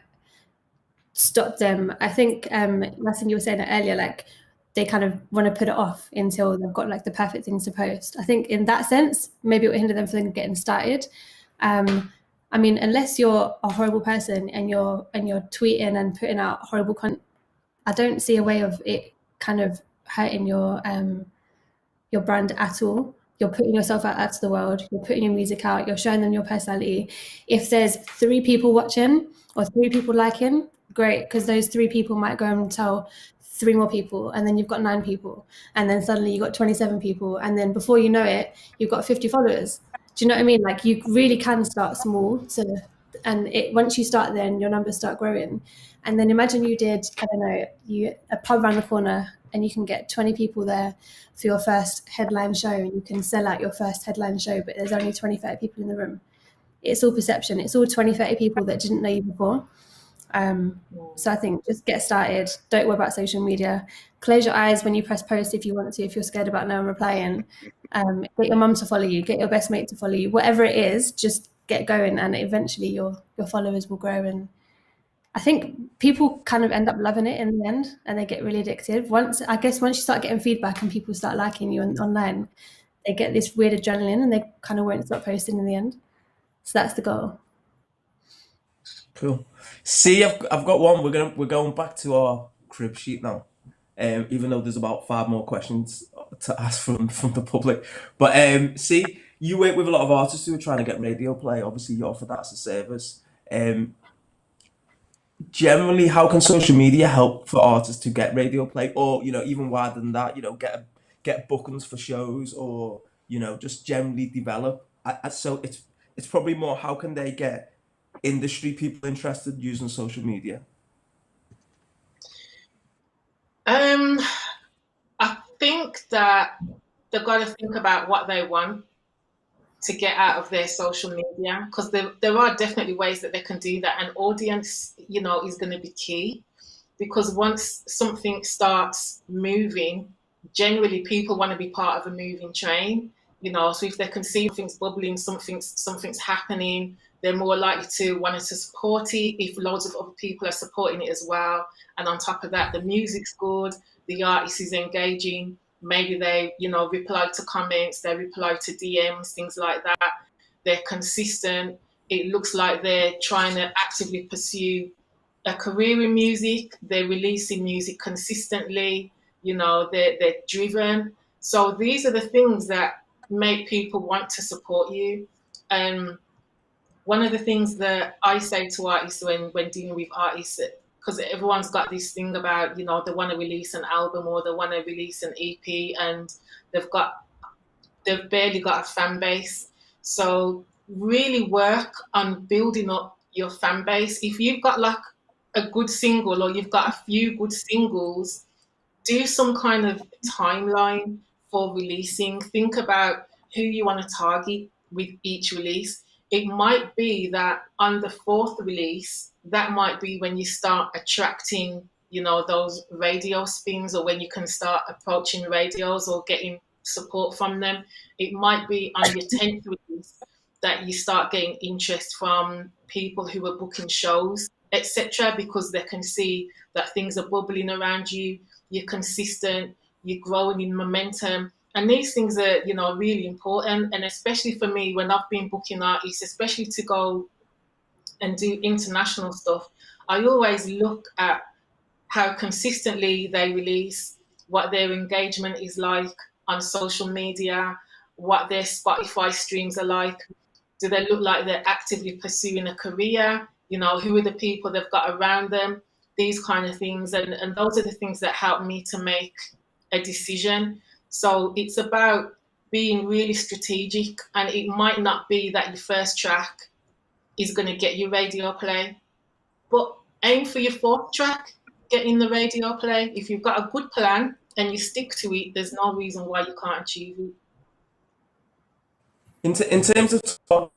stop them. I think Martin, you were saying it earlier, like they kind of want to put it off until they've got like the perfect things to post. I think in that sense, maybe it will hinder them from getting started. I mean, unless you're a horrible person and you're tweeting and putting out horrible content, I don't see a way of it kind of hurting your brand at all. you're putting yourself out to the world, you're putting your music out, you're showing them your personality. If there's 3 people watching or 3 people liking, great, because those 3 people might go and tell 3 more people, and then you've got 9 people, and then suddenly you've got 27 people, and then before you know it, you've got 50 followers. Do you know what I mean? Like, you really can start small, once you start, then your numbers start growing. And then imagine you did, I don't know, a pub around the corner, and you can get 20 people there for your first headline show, and you can sell out your first headline show, but there's only 20, 30 people in the room. It's all perception. It's all 20, 30 people that didn't know you before. So I think just get started. Don't worry about social media. Close your eyes when you press post if you want to, if you're scared about no one replying. Get your mum to follow you, get your best mate to follow you. Whatever it is, just get going, and eventually your followers will grow. And I think people kind of end up loving it in the end, and they get really addicted. Once you start getting feedback and people start liking you online, they get this weird adrenaline, and they kind of won't stop posting in the end. So that's the goal. Cool. See, I've got one. We're going back to our crib sheet now. Even though there's about 5 more questions to ask from the public. But see, you work with a lot of artists who are trying to get radio play. Obviously, you offer that as a service. Generally, how can social media help for artists to get radio play, or even wider than that, get bookings for shows, or just generally develop? So it's probably more, how can they get industry people interested using social media? I think that they've got to think about what they want to get out of their social media, because there are definitely ways that they can do that, and audience, is going to be key, because once something starts moving, generally people want to be part of a moving train, so if they can see things bubbling, something's happening, they're more likely to want to support it if loads of other people are supporting it as well. And on top of that, the music's good, the artist is engaging, maybe they, reply to comments, they reply to DMs, things like that. They're consistent. It looks like they're trying to actively pursue a career in music. They're releasing music consistently. They're driven. So these are the things that make people want to support you. One of the things that I say to artists when dealing with artists, because everyone's got this thing about, they want to release an album or they want to release an EP, and they've barely got a fan base. So really work on building up your fan base. If you've got like a good single, or you've got a few good singles, do some kind of timeline for releasing. Think about who you want to target with each release. It might be that on the 4th release, that might be when you start attracting, those radio spins, or when you can start approaching radios or getting support from them. It might be on your 10th release that you start getting interest from people who are booking shows, etc., because they can see that things are bubbling around you, you're consistent, you're growing in momentum. And these things are, really important. And especially for me, when I've been booking artists, especially to go and do international stuff, I always look at how consistently they release, what their engagement is like on social media, what their Spotify streams are like. Do they look like they're actively pursuing a career? Who are the people they've got around them? These kind of things. And those are the things that help me to make a decision. So it's about being really strategic, and it might not be that your first track is going to get you radio play, but aim for your 4th track getting the radio play. If you've got a good plan and you stick to it, there's no reason why you can't achieve it. In terms of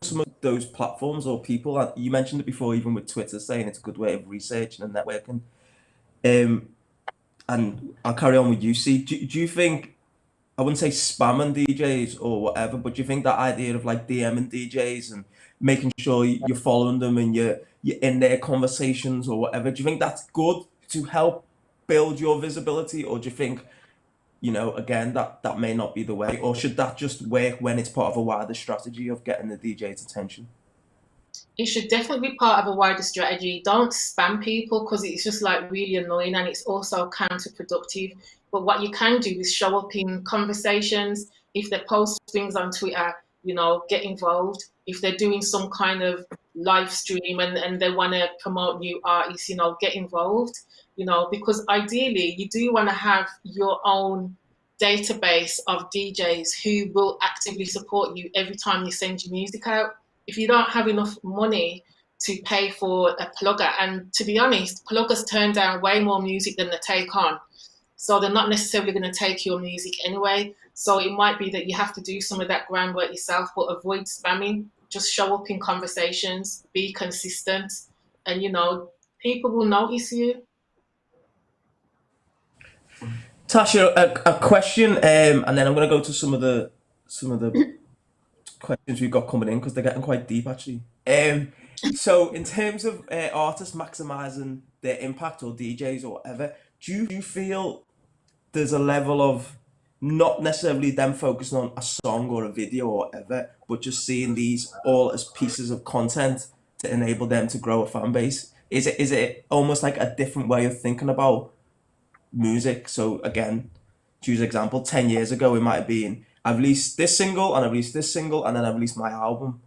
some of those platforms or people, you mentioned it before, even with Twitter, saying it's a good way of researching and networking. And I'll carry on with you. See, do you think, I wouldn't say spamming DJs or whatever, but do you think that idea of like DMing DJs and making sure you're following them and you're in their conversations or whatever, do you think that's good to help build your visibility? Or do you think, again, that may not be the way? Or should that just work when it's part of a wider strategy of getting the DJ's attention? It should definitely be part of a wider strategy. Don't spam people, because it's just like really annoying, and it's also counterproductive. But what you can do is show up in conversations, If they post things on Twitter, you know, get involved. If they're doing some kind of live stream and they want to promote new artists, you know, get involved, you know, because ideally you do want to have your own database of DJs who will actively support you every time you send your music out. If you don't have enough money to pay for a plugger, and to be honest, pluggers turn down way more music than they take on. So they're not necessarily going to take your music anyway. So it might be that you have to do some of that groundwork yourself, but avoid spamming. Just show up in conversations, be consistent, and, you know, people will notice you. Tasha, a question, and then I'm going to go to some of the questions we've got coming in because they're getting quite deep actually. So in terms of artists maximizing their impact, or DJs or whatever, do you feel there's a level of not necessarily them focusing on a song or a video or whatever, but just seeing these all as pieces of content to enable them to grow a fan base? Is it almost like a different way of thinking about music? So again, to use an example, 10 years ago it might have been, I released this single and I released this single and then I released my album.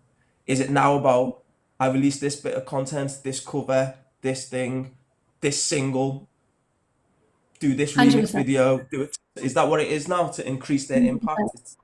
Is it now about, I released this bit of content, this cover, this thing, this single, do this remix 100%. video, do it? Is that what it is now to increase their impact?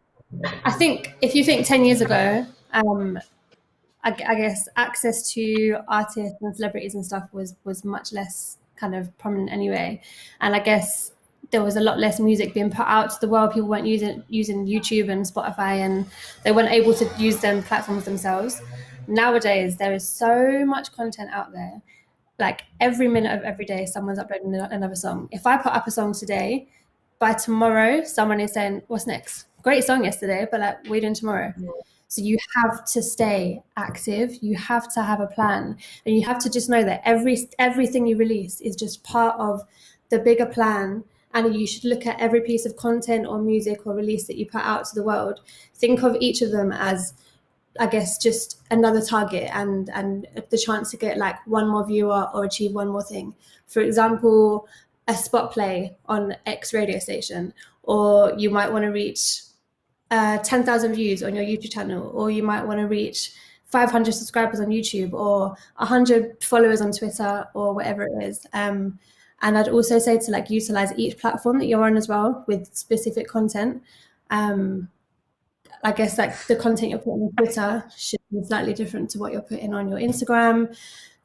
I think if you think 10 years ago, I guess access to artists and celebrities and stuff was much less kind of prominent anyway. And I guess there was a lot less music being put out to the world. People weren't using YouTube and Spotify, and they weren't able to use them platforms themselves. Nowadays, there is so much content out there. Like every minute of every day, someone's uploading another song. If I put up a song today, by tomorrow, someone is saying, what's next? Great song yesterday, but like, what are you doing tomorrow? So you have to stay active. You have to have a plan, and you have to just know that everything you release is just part of the bigger plan. And you should look at every piece of content or music or release that you put out to the world. Think of each of them as, I guess, just another target and the chance to get like one more viewer or achieve one more thing. For example, a spot play on X radio station, or you might want to reach 10,000 views on your YouTube channel, or you might want to reach 500 subscribers on YouTube, or 100 followers on Twitter, or whatever it is. And I'd also say to like utilize each platform that you're on as well with specific content. I guess like the content you're putting on Twitter should be slightly different to what you're putting on your Instagram.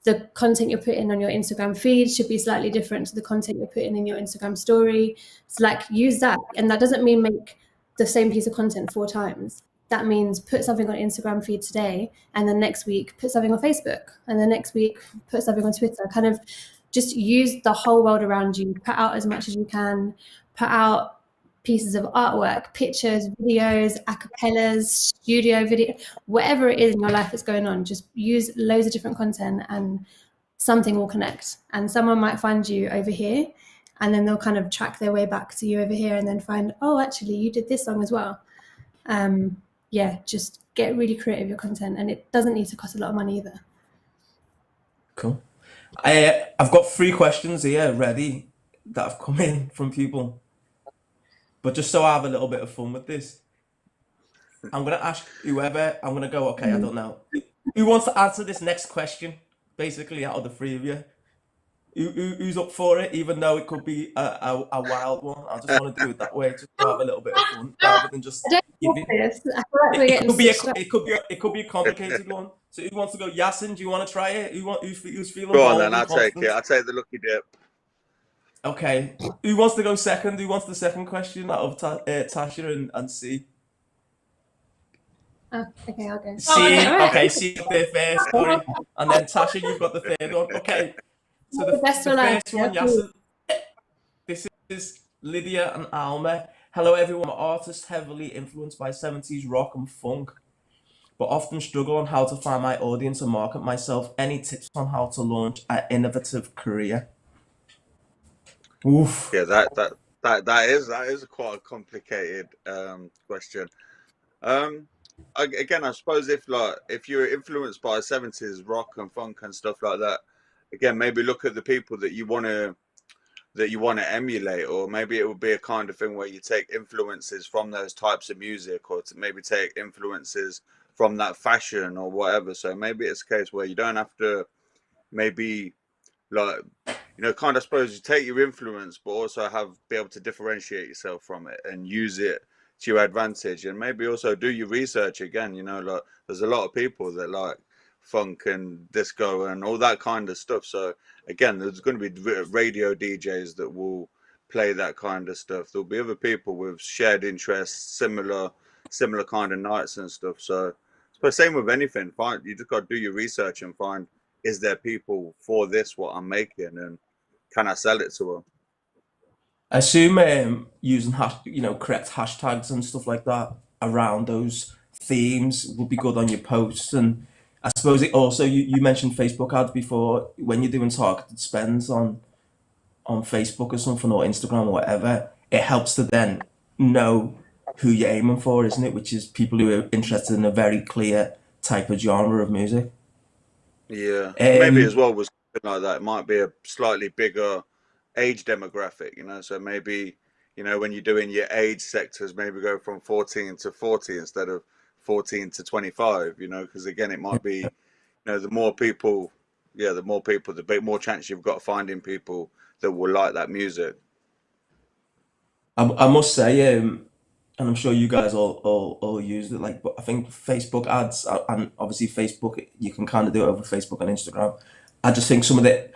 The content you're putting on your Instagram feed should be slightly different to the content you're putting in your Instagram story. So like use that. And that doesn't mean make the same piece of content 4 times. That means put something on Instagram feed today, and then next week put something on Facebook, and then next week put something on Twitter. Kind of just use the whole world around you. Put out as much as you can. Put out pieces of artwork, pictures, videos, acapellas, studio video, whatever it is in your life that's going on. Just use loads of different content, and something will connect. And someone might find you over here, and then they'll kind of track their way back to you over here, and then find, oh, actually, you did this song as well. Yeah, just get really creative with your content, and it doesn't need to cost a lot of money either. Cool. I've got 3 questions here ready that have come in from people. But just so I have a little bit of fun with this, I'm going to ask whoever, I'm going to go, okay, I don't know. Who wants to answer this next question, basically, out of the 3 of you? Who's up for it, even though it could be a wild one? I just want to do it that way, just to have a little bit of fun, rather than just give it. It could be a complicated one. So who wants to go? Yasin, do you want to try it? Who's feeling? Go on then, I'll take it. I'll take the lucky dip. Okay. Who wants to go second? Who wants the second question out of Tasha and C? Okay, I'll go. Okay, C up there first, sorry. And then Tasha, you've got the third one. Okay. So the first one, Yasin. This is Lydia and Alma. Hello everyone, I'm an artist heavily influenced by 70s rock and funk, but often struggle on how to find my audience and market myself. Any tips on how to launch an innovative career? Oof. Yeah, that is quite a complicated question. Again, I suppose if you're influenced by 70s rock and funk and stuff like that, again, maybe look at the people that you want to that you want to emulate, or maybe it would be a kind of thing where you take influences from those types of music, or to maybe take influences from that fashion or whatever. So maybe it's a case where you don't have to maybe like, kind of, suppose you take your influence but also be able to differentiate yourself from it and use it to your advantage, and maybe also do your research again. Like, there's a lot of people that like funk and disco and all that kind of stuff. So again, there's going to be radio DJs that will play that kind of stuff. There'll be other people with shared interests, similar kind of nights and stuff. So same with anything. You just got to do your research and find, is there people for this what I'm making, and can I sell it to them? I assume using correct hashtags and stuff like that around those themes would be good on your posts. And I suppose it also, you mentioned Facebook ads before. When you're doing targeted spends on Facebook or something, or Instagram or whatever, it helps to then know who you're aiming for, isn't it? Which is people who are interested in a very clear type of genre of music. Yeah, maybe as well with something like that, it might be a slightly bigger age demographic, So maybe, when you're doing your age sectors, maybe go from 14 to 40 instead of 14 to 25, because again, it might be, the more people, the bit more chance you've got of finding people that will like that music. I must say, and I'm sure you guys all use it, but I think Facebook ads, and obviously Facebook, you can kind of do it over Facebook and Instagram. I just think some of the,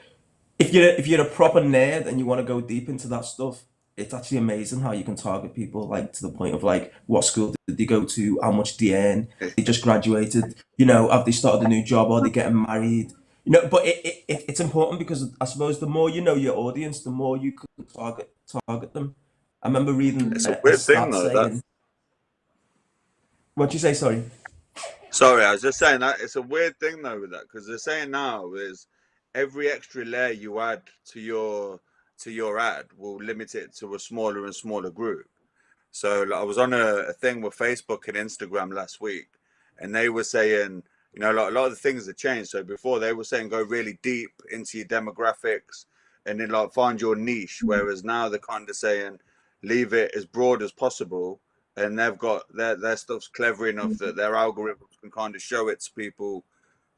if you're a proper nerd and you want to go deep into that stuff, it's actually amazing how you can target people, like, to the point of like, what school did they go to, how much do they earn, they just graduated, have they started a new job, or they getting married, But it's important, because I suppose the more you know your audience, the more you can target them. I remember reading It's a weird thing, though. Saying, what'd you say? Sorry. Sorry, I was just saying that it's a weird thing though with that, because they're saying now is every extra layer you add to your ad will limit it to a smaller and smaller group. So like, I was on a thing with Facebook and Instagram last week, and they were saying, like, a lot of the things have changed. So before they were saying go really deep into your demographics and then like find your niche, whereas now they're kind of saying leave it as broad as possible, and they've got their stuff's clever enough that their algorithms can kind of show it to people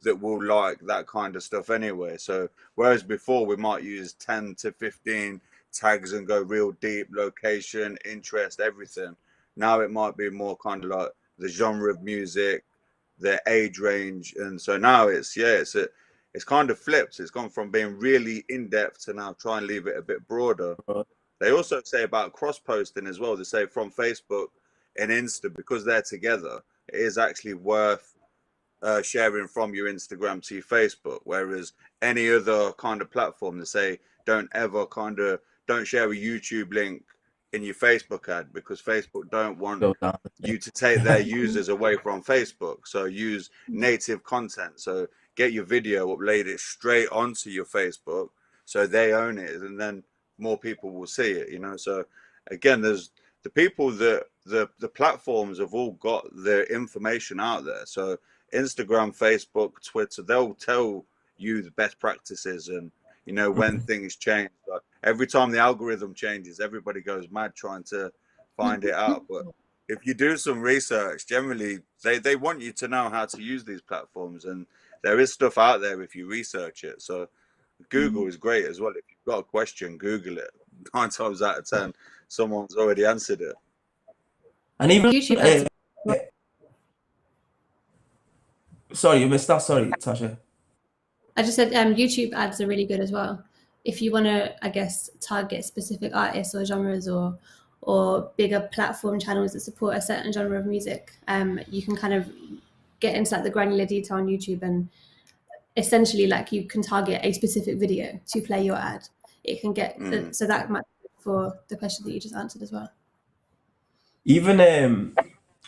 that will like that kind of stuff anyway. So whereas before we might use 10 to 15 tags and go real deep, location, interest, everything, now it might be more kind of like the genre of music, the age range. And so now it's kind of flipped. It's gone from being really in-depth to now try and leave it a bit broader. They also say about cross-posting as well. They say from Facebook and Insta, because they're together, it is actually worth sharing from your Instagram to your Facebook. Whereas any other kind of platform, they say don't share a YouTube link in your Facebook ad, because Facebook don't want you to take their users away from Facebook. So use native content. So get your video, upload it straight onto your Facebook, so they own it, and then more people will see it. So again, there's the people that the platforms have all got their information out there. So Instagram, Facebook, Twitter, they'll tell you the best practices and when things change. Like, every time the algorithm changes, everybody goes mad trying to find it out. But if you do some research, generally they want you to know how to use these platforms, and there is stuff out there if you research it. So Google is great as well. If you've got a question, Google it. 9 times out of 10, someone's already answered it. And even YouTube sorry, you missed that. Sorry, Tasha. I just said YouTube ads are really good as well. If you want to, I guess, target specific artists or genres, or bigger platform channels that support a certain genre of music, you can kind of get into like the granular detail on YouTube, and essentially like you can target a specific video to play your ad. It can get so that might be for the question that you just answered as well. Even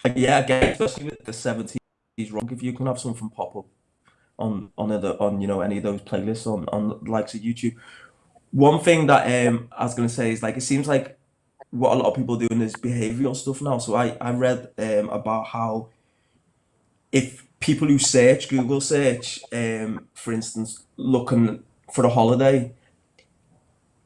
again, especially with the 70s rock, if you can have something pop up on any of those playlists on the likes of YouTube. One thing that I was gonna say is, like, it seems like what a lot of people are doing is behavioral stuff now. So I read about how if people who search, Google search, for instance, looking for a holiday,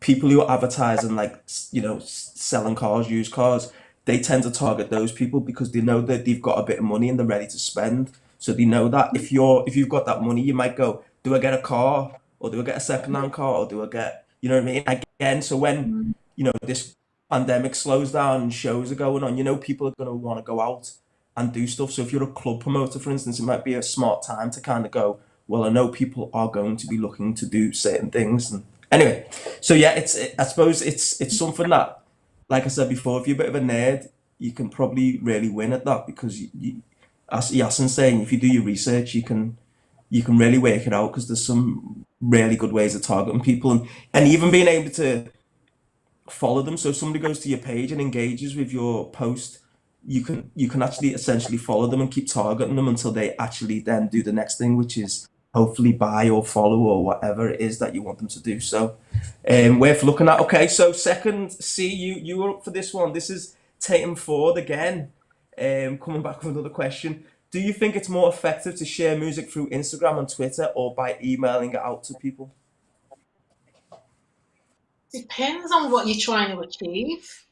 people who are advertising, like, you know, selling cars, used cars, they tend to target those people because they know that they've got a bit of money and they're ready to spend. So they know that if you've got that money, you might go, do I get a car, or do I get a second-hand car, or do I get, you know what I mean? Again, so when, you know, this pandemic slows down and shows are going on, you know, people are going to want to go out and do stuff. So if you're a club promoter, for instance, it might be a smart time to kind of go, well, I know people are going to be looking to do certain things. And anyway, so yeah, I suppose it's something that, like I said before, if you're a bit of a nerd, you can probably really win at that, because as Yasin's saying, if you do your research, you can really work it out, because there's some really good ways of targeting people, and even being able to follow them. So if somebody goes to your page and engages with your post, you can actually essentially follow them and keep targeting them until they actually then do the next thing, which is hopefully buy or follow or whatever it is that you want them to do. So worth looking at. Okay, so second C, you were up for this one. This is Tatum Ford again, coming back with another question. Do you think it's more effective to share music through Instagram and Twitter, or by emailing it out to people? Depends on what you're trying to achieve,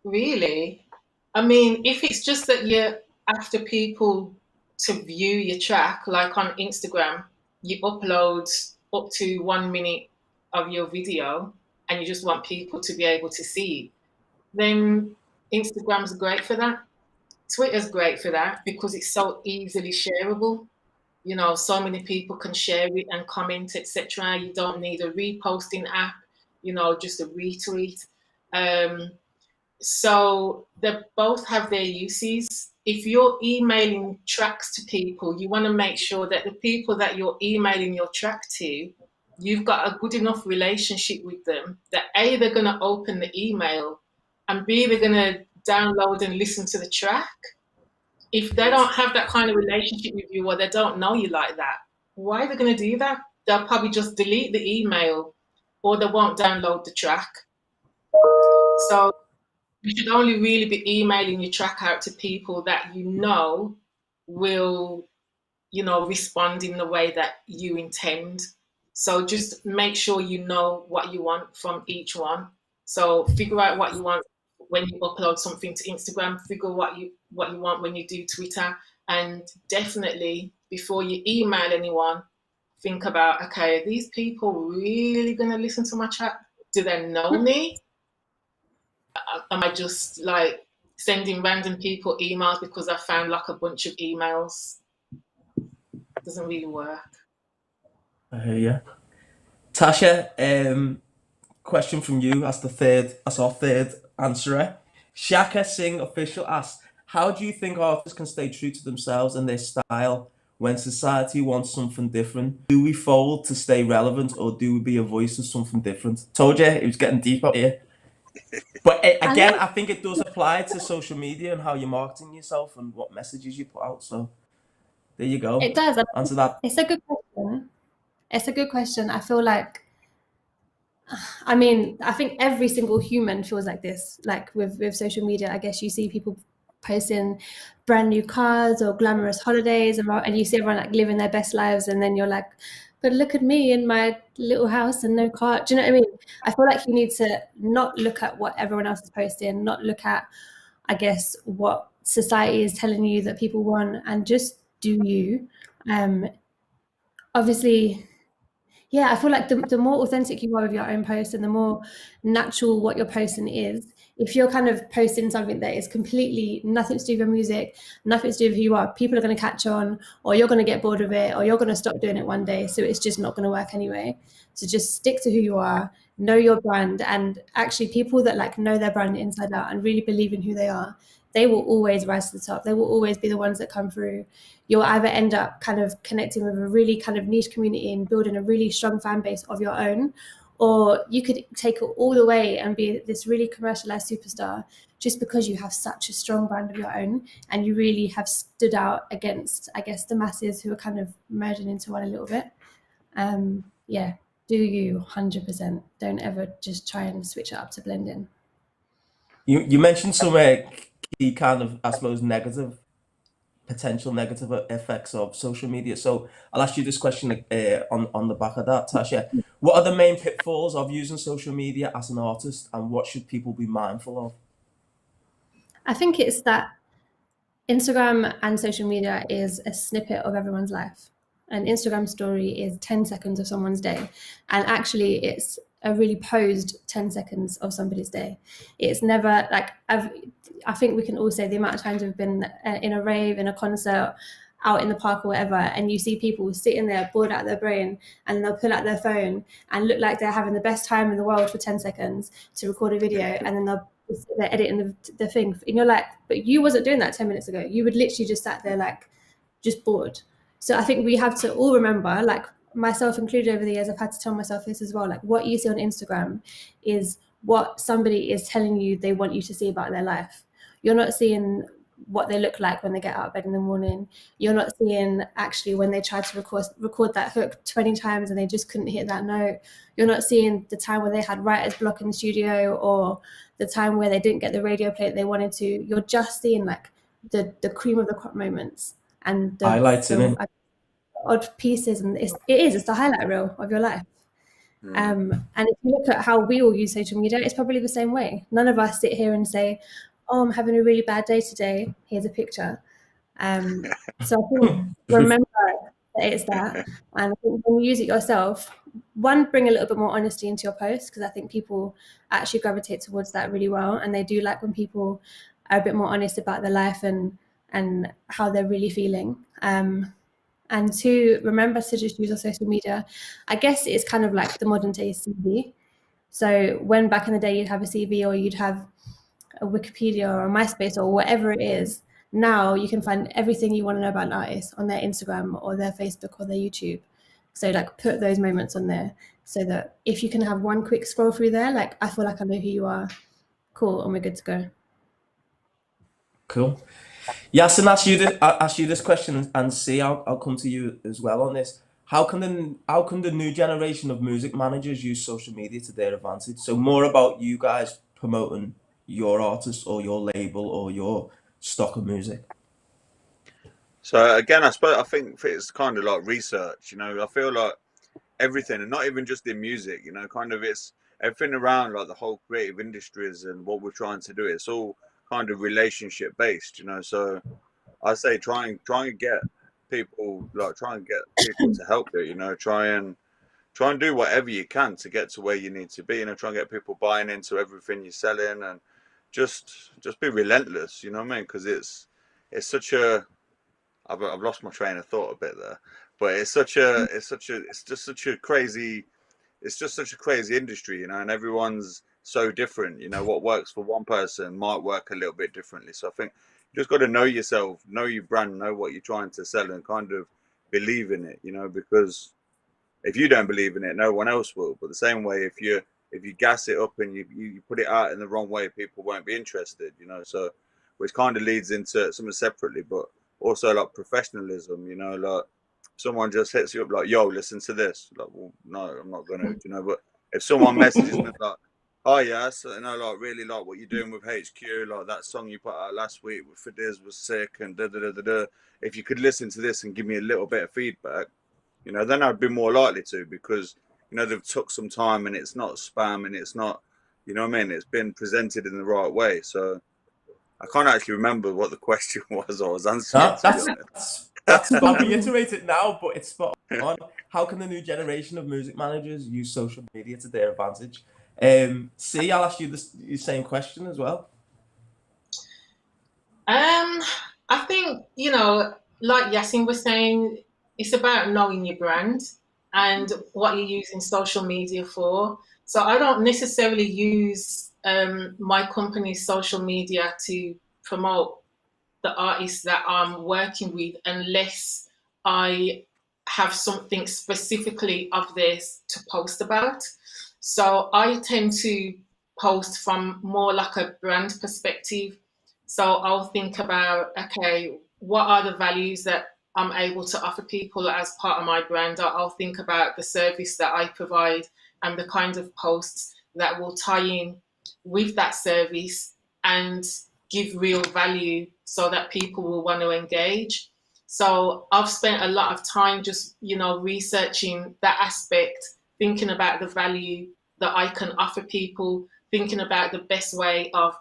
really. I mean, if it's just that you're after people to view your track, like on Instagram, you upload up to 1 minute of your video and you just want people to be able to see it, then Instagram's great for that. Twitter's great for that because it's so easily shareable. You know, so many people can share it and comment, etc. You don't need a reposting app, you know, just a retweet. So they both have their uses. If you're emailing tracks to people, you want to make sure that the people that you're emailing your track to, you've got a good enough relationship with them that A, they're going to open the email, and B, they're going to download and listen to the track. If they don't have that kind of relationship with you, or they don't know you like that, why are they going to do that? They'll probably just delete the email, or they won't download the track. So you should only really be emailing your track out to people that you know will, you know, respond in the way that you intend. So just make sure you know what you want from each one. So figure out what you want when you upload something to Instagram, figure what you want when you do Twitter, and definitely before you email anyone, think about, okay, are these people really going to listen to my track? Do they know me? Am I just like sending random people emails because I found like a bunch of emails? It doesn't really work. I hear you. Tasha, question from you as our third answerer. Shaka Singh Official asks, how do you think artists can stay true to themselves and their style when society wants something different? Do we fold to stay relevant, or do we be a voice of something different? Told you, it was getting deep up here. But again, I think it does apply to social media and how you're marketing yourself and what messages you put out. So there you go. It does. Answer that. It's a good question. It's a good question. I feel like, I mean, I think every single human feels like this. Like with social media, I guess you see people posting brand new cars or glamorous holidays, and you see everyone like living their best lives, and then you're like, but look at me in my little house and no car. Do you know what I mean? I feel like you need to not look at what everyone else is posting, not look at, I guess, what society is telling you that people want, and just do you. Obviously, yeah, I feel like the more authentic you are with your own post and the more natural what you're posting is, if you're kind of posting something that is completely nothing to do with your music, nothing to do with who you are, people are going to catch on, or you're going to get bored of it, or you're going to stop doing it one day. So it's just not going to work anyway. So just stick to who you are, know your brand. And actually people that like know their brand inside out and really believe in who they are, they will always rise to the top. They will always be the ones that come through. You'll either end up kind of connecting with a really kind of niche community and building a really strong fan base of your own, or you could take it all the way and be this really commercialized superstar just because you have such a strong brand of your own and you really have stood out against, I guess, the masses who are kind of merging into one a little bit. Yeah, do you 100%. Don't ever just try and switch it up to blend in. You mentioned some key kind of, I suppose, potential negative effects of social media. So I'll ask you this question on the back of that, Tasha. What are the main pitfalls of using social media as an artist, and what should people be mindful of? I think it's that Instagram and social media is a snippet of everyone's life. An Instagram story is 10 seconds of someone's day. And actually, it's a really posed 10 seconds of somebody's day. It's never like, I think we can all say the amount of times we've been in a rave, in a concert, out in the park or whatever, and you see people sitting there bored out of their brain, and they'll pull out their phone and look like they're having the best time in the world for 10 seconds to record a video, and then they're editing the thing, and you're like, but you wasn't doing that 10 minutes ago. You would literally just sat there like just bored. So I think we have to all remember, like myself included over the years, I've had to tell myself this as well, like what you see on Instagram is what somebody is telling you they want you to see about their life. You're not seeing what they look like when they get out of bed in the morning. You're not seeing actually when they tried to record that hook 20 times and they just couldn't hit that note. You're not seeing the time where they had writer's block in the studio, or the time where they didn't get the radio play that they wanted to. You're just seeing like the cream of the crop moments and the highlights in it, odd pieces, and it's the highlight reel of your life. And if you look at how we all use social media, it's probably the same way. None of us sit here and say, oh, I'm having a really bad day today, here's a picture. So I think remember that it's that. And I think when you use it yourself, one, bring a little bit more honesty into your post, because I think people actually gravitate towards that really well. And they do like when people are a bit more honest about their life and how they're really feeling. And two, remember to just use your social media. I guess it's kind of like the modern day CV. So when back in the day you'd have a CV, or you'd have a Wikipedia or a MySpace or whatever it is, now you can find everything you want to know about an artist on their Instagram or their Facebook or their YouTube. So like put those moments on there, so that if you can have one quick scroll through there, like I feel like I know who you are, cool, and we're good to go. Cool. Yasin, ask you this question, and see, I'll come to you as well on this. How can the new generation of music managers use social media to their advantage? So more about you guys promoting your artist or your label or your stock of music. So again, I think it's kind of like research, you know. I feel like everything, and not even just in music, you know, kind of it's everything around like the whole creative industries and what we're trying to do. It's all kind of relationship based, you know. So I say try and get people to help you, you know. Try and do whatever you can to get to where you need to be, you know. Try and get people buying into everything you're selling, and just be relentless, you know what I mean? Because it's such a I've lost my train of thought a bit there, but it's just such a crazy industry, you know, and everyone's so different, you know. What works for one person might work a little bit differently. So I think you just got to know yourself, know your brand, know what you're trying to sell, and kind of believe in it, you know, because if you don't believe in it, no one else will. But the same way, if you gas it up and you put it out in the wrong way, people won't be interested, you know. So which kind of leads into something separately, but also like professionalism, you know. Like someone just hits you up like, yo, listen to this, like, well, no, I'm not gonna, you know. But if someone messages me like, oh yeah, so, you know, like really like what you're doing with HQ, like that song you put out last week with Hinders was sick, and da da da da da. If you could listen to this and give me a little bit of feedback, you know, then I'd be more likely to, because, you know, they've took some time and it's not spam and it's not, you know what I mean? It's been presented in the right way. So I can't actually remember what the question was I was answering. That's I'll reiterate it now, but it's spot on. How can the new generation of music managers use social media to their advantage? C, I'll ask you the same question as well. I think, you know, like Yasin was saying, it's about knowing your brand and what you're using social media for. So I don't necessarily use my company's social media to promote the artists that I'm working with, unless I have something specifically of theirs to post about. So I tend to post from more like a brand perspective. So I'll think about, okay, what are the values that I'm able to offer people as part of my brand? I'll think about the service that I provide and the kind of posts that will tie in with that service and give real value so that people will want to engage. So I've spent a lot of time just, you know, researching that aspect thinking about the value that I can offer people, thinking about the best way of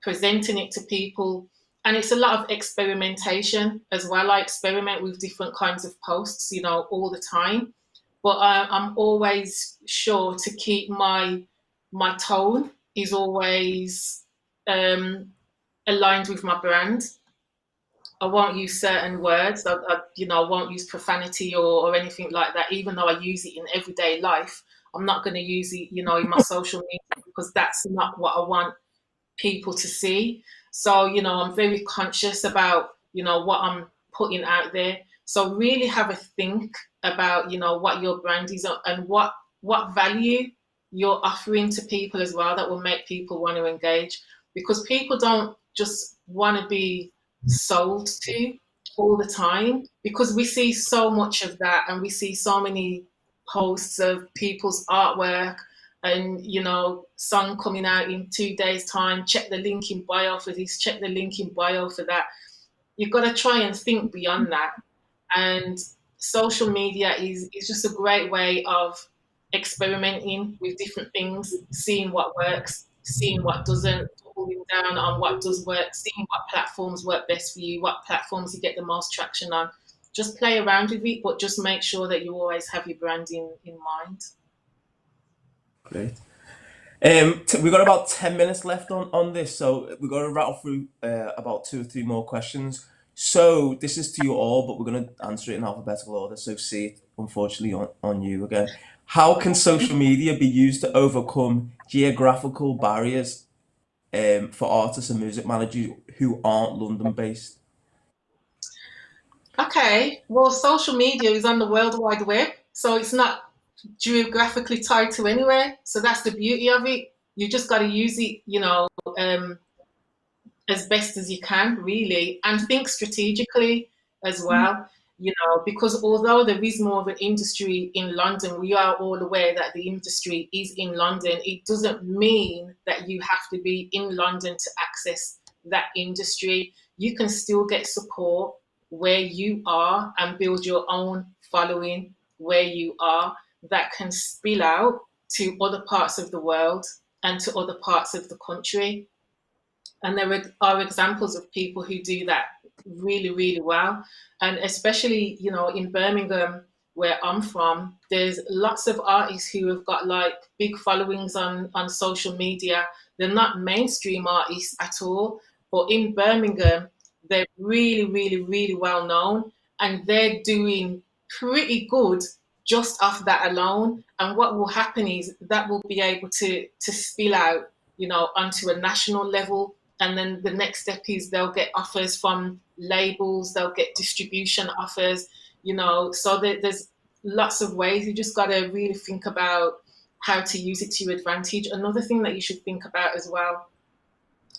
presenting it to people. And it's a lot of experimentation as well. I experiment with different kinds of posts, you know, all the time. But I'm always sure to keep my tone is always aligned with my brand. I won't use certain words. I won't use profanity or anything like that, even though I use it in everyday life. I'm not going to use it, you know, in my social media, because that's not what I want people to see. So, you know, I'm very conscious about, you know, what I'm putting out there. So really have a think about, you know, what your brand is and what value you're offering to people as well that will make people want to engage, because people don't just want to be sold to all the time, because we see so much of that, and we see so many posts of people's artwork and, you know, song coming out in 2 days' time, check the link in bio for this, check the link in bio for that. You've got to try and think beyond that. And social media is just a great way of experimenting with different things, seeing what works, seeing what doesn't, pulling down on what does work, seeing what platforms work best for you, what platforms you get the most traction on. Just play around with it, but just make sure that you always have your branding in mind. Great. We've got about 10 minutes left on this, so we're going to rattle through about 2 or 3 more questions. So this is to you all, but we're going to answer it in alphabetical order. So C, unfortunately, on you again. How can social media be used to overcome geographical barriers for artists and music managers who aren't London-based? Okay, well, social media is on the World Wide Web, so it's not geographically tied to anywhere. So that's the beauty of it. You just got to use it, you know, as best as you can, really, and think strategically as well, you know, because although there is more of an industry in London, we are all aware that the industry is in London. It doesn't mean that you have to be in London to access that industry. You can still get support where you are and build your own following where you are that can spill out to other parts of the world and to other parts of the country. And there are examples of people who do that really, really well. And especially, you know, in Birmingham, where I'm from, there's lots of artists who have got like big followings on social media. They're not mainstream artists at all, but in Birmingham, they're really, really, really well known, and they're doing pretty good just off that alone. And what will happen is that will be able to spill out, you know, onto a national level. And then the next step is they'll get offers from labels, they'll get distribution offers, you know. So there's lots of ways. You just got to really think about how to use it to your advantage. Another thing that you should think about as well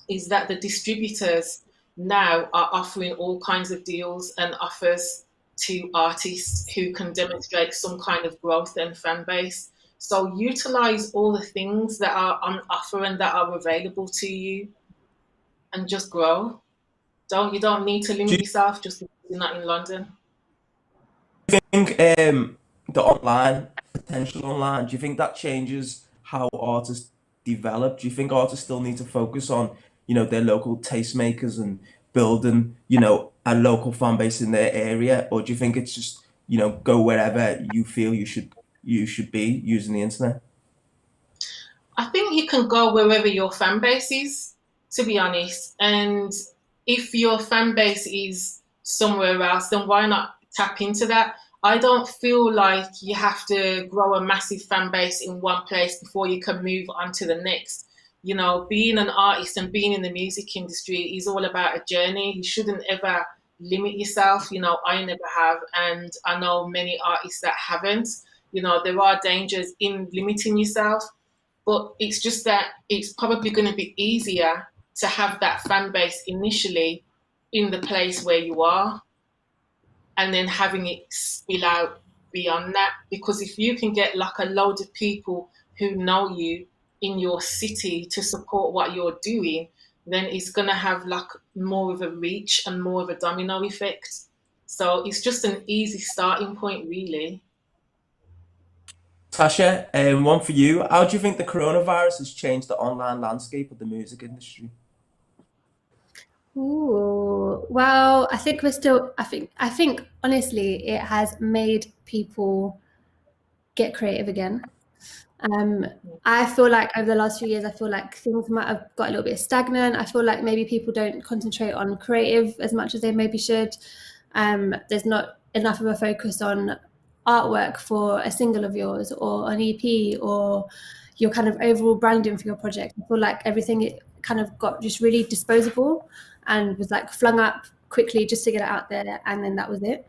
is that the distributors now are offering all kinds of deals and offers to artists who can demonstrate some kind of growth and fan base. So utilize all the things that are on offer and that are available to you, and just grow. You don't need to limit yourself just because you're not in London. Do you think the online potential online, do you think that changes how artists develop? Do you think artists still need to focus on, you know, their local tastemakers and building, you know, a local fan base in their area, or do you think it's just, you know, go wherever you feel you should be using the internet? I think you can go wherever your fan base is, to be honest. And if your fan base is somewhere else, then why not tap into that? I don't feel like you have to grow a massive fan base in one place before you can move on to the next. You know, being an artist and being in the music industry is all about a journey. You shouldn't ever limit yourself. You know, I never have, and I know many artists that haven't. You know, there are dangers in limiting yourself, but it's just that it's probably going to be easier to have that fan base initially in the place where you are, and then having it spill out beyond that. Because if you can get like a load of people who know you in your city to support what you're doing, then it's going to have like more of a reach and more of a domino effect. So it's just an easy starting point, really. Tasha, one for you. How do you think the coronavirus has changed the online landscape of the music industry? Ooh, well, I think we're still. I think honestly, it has made people get creative again. I feel like over the last few years, I feel like things might have got a little bit stagnant. I feel like maybe people don't concentrate on creative as much as they maybe should. There's not enough of a focus on artwork for a single of yours or an EP or your kind of overall branding for your project. I feel like everything kind of got just really disposable and was like flung up quickly just to get it out there, and then that was it.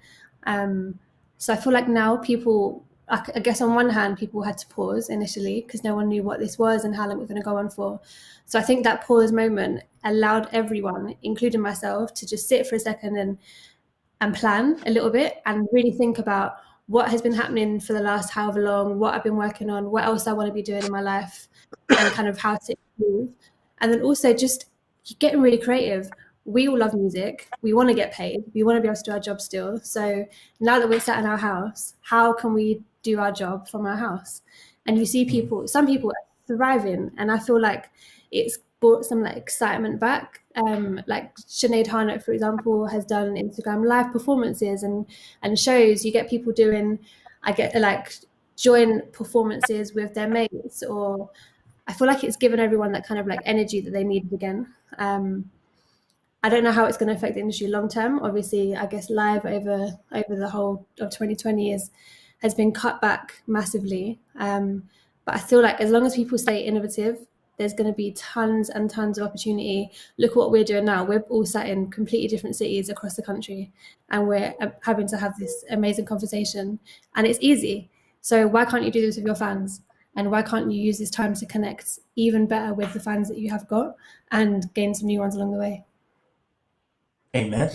So I feel like now people, I guess on one hand, people had to pause initially because no one knew what this was and how long it was going to go on for. So I think that pause moment allowed everyone, including myself, to just sit for a second and plan a little bit and really think about what has been happening for the last however long, what I've been working on, what else I want to be doing in my life, and kind of how to improve. And then also just getting really creative. We all love music. We want to get paid. We want to be able to do our job still. So now that we're sat in our house, how can we do our job from our house? And you see people, some people are thriving, and I feel like it's brought some like excitement back. Like Sinead Harnett, for example, has done Instagram live performances and shows. You get people doing, I get like joint performances with their mates, or I feel like it's given everyone that kind of like energy that they needed again. I don't know how it's going to affect the industry long term. Obviously, I guess live over the whole of 2020 has been cut back massively. But I feel like as long as people stay innovative, there's going to be tons and tons of opportunity. Look at what we're doing now. We're all sat in completely different cities across the country, and we're having to have this amazing conversation. And it's easy. So why can't you do this with your fans? And why can't you use this time to connect even better with the fans that you have got and gain some new ones along the way? Amen.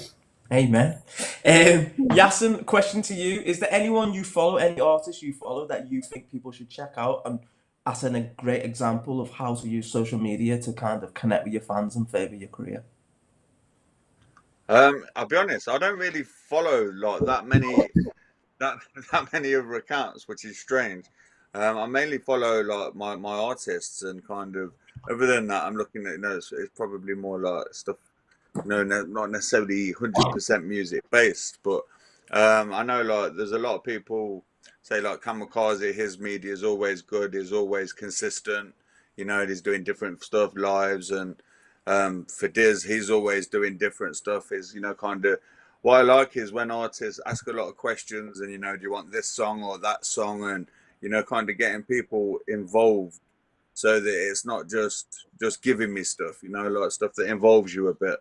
Amen. Yasin, question to you. Is there anyone you follow, any artist you follow that you think people should check out, and as a great example of how to use social media to kind of connect with your fans and further your career? I'll be honest, I don't really follow like that many other accounts, which is strange. I mainly follow like my artists, and kind of other than that, I'm looking at, it's probably more like stuff, not necessarily 100% music based, but I know like there's a lot of people say like Kamikaze, his media is always good, is always consistent, he's doing different stuff, lives, and for Diz, he's always doing different stuff. Is kind of what I like is when artists ask a lot of questions, and do you want this song or that song, and kind of getting people involved, so that it's not just giving me stuff, like stuff that involves you a bit.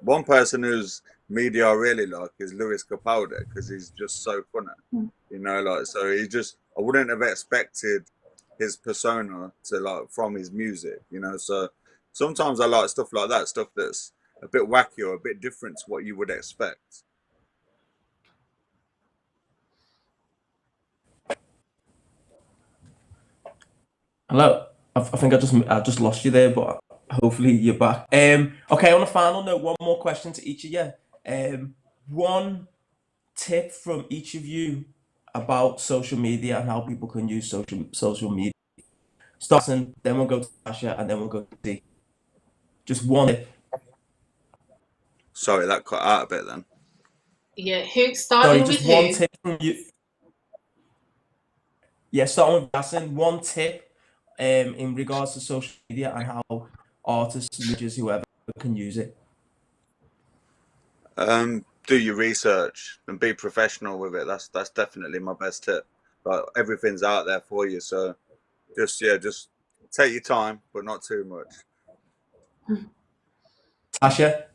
One person whose media I really like is Lewis Capaldi, because he's just so funny, so he just, I wouldn't have expected his persona to like from his music, so sometimes I like stuff like that, stuff that's a bit wacky or a bit different to what you would expect. Hello. I think I just lost you there, but hopefully you're back. Okay, on a final note, one more question to each of you. One tip from each of you about social media and how people can use social media. Starting, then we'll go to Tasha, and then we'll go to D. Just one tip. Sorry, that cut out a bit then. Yeah, who starting with who? One tip from you. Yeah, starting with Yasin. One tip in regards to social media and how artists, musicians, whoever can use it. Do your research and be professional with it. That's definitely my best tip. Like, everything's out there for you, so just take your time, but not too much. Tasha?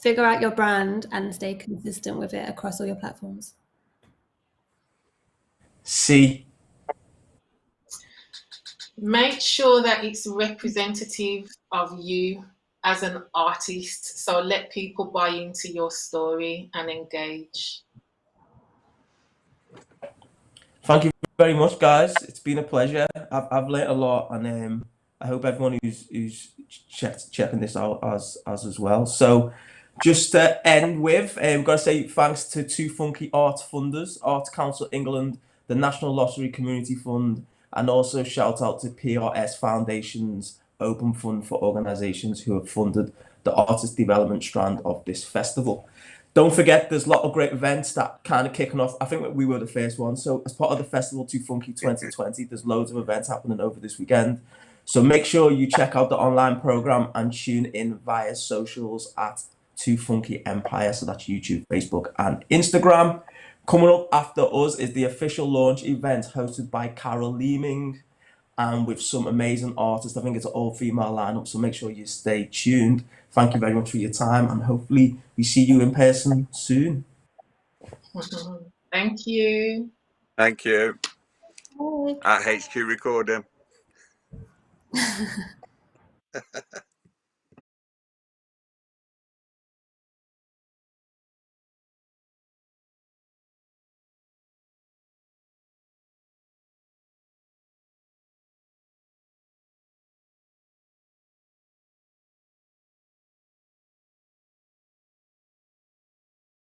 Figure out your brand and stay consistent with it across all your platforms. C? Make sure that it's representative of you as an artist. So let people buy into your story and engage. Thank you very much, guys. It's been a pleasure. I've learned a lot, and I hope everyone who's checking this out as well. So Just to end with, we've got to say thanks to 2Funky Art funders, Arts Council England, the National Lottery Community Fund, and also shout out to PRS Foundation's Open Fund for organisations who have funded the artist development strand of this festival. Don't forget, there's a lot of great events that kind of kicking off. I think we were the first one. So as part of the Festival2Funky 2020, there's loads of events happening over this weekend. So make sure you check out the online program and tune in via socials at 2Funky Empire. So that's YouTube, Facebook, and Instagram. Coming up after us is the official launch event hosted by Carol Leeming and with some amazing artists. I think it's an all-female lineup, so make sure you stay tuned. Thank you very much for your time, and hopefully we see you in person soon. Thank you. Thank you. Bye. At HQ Recording.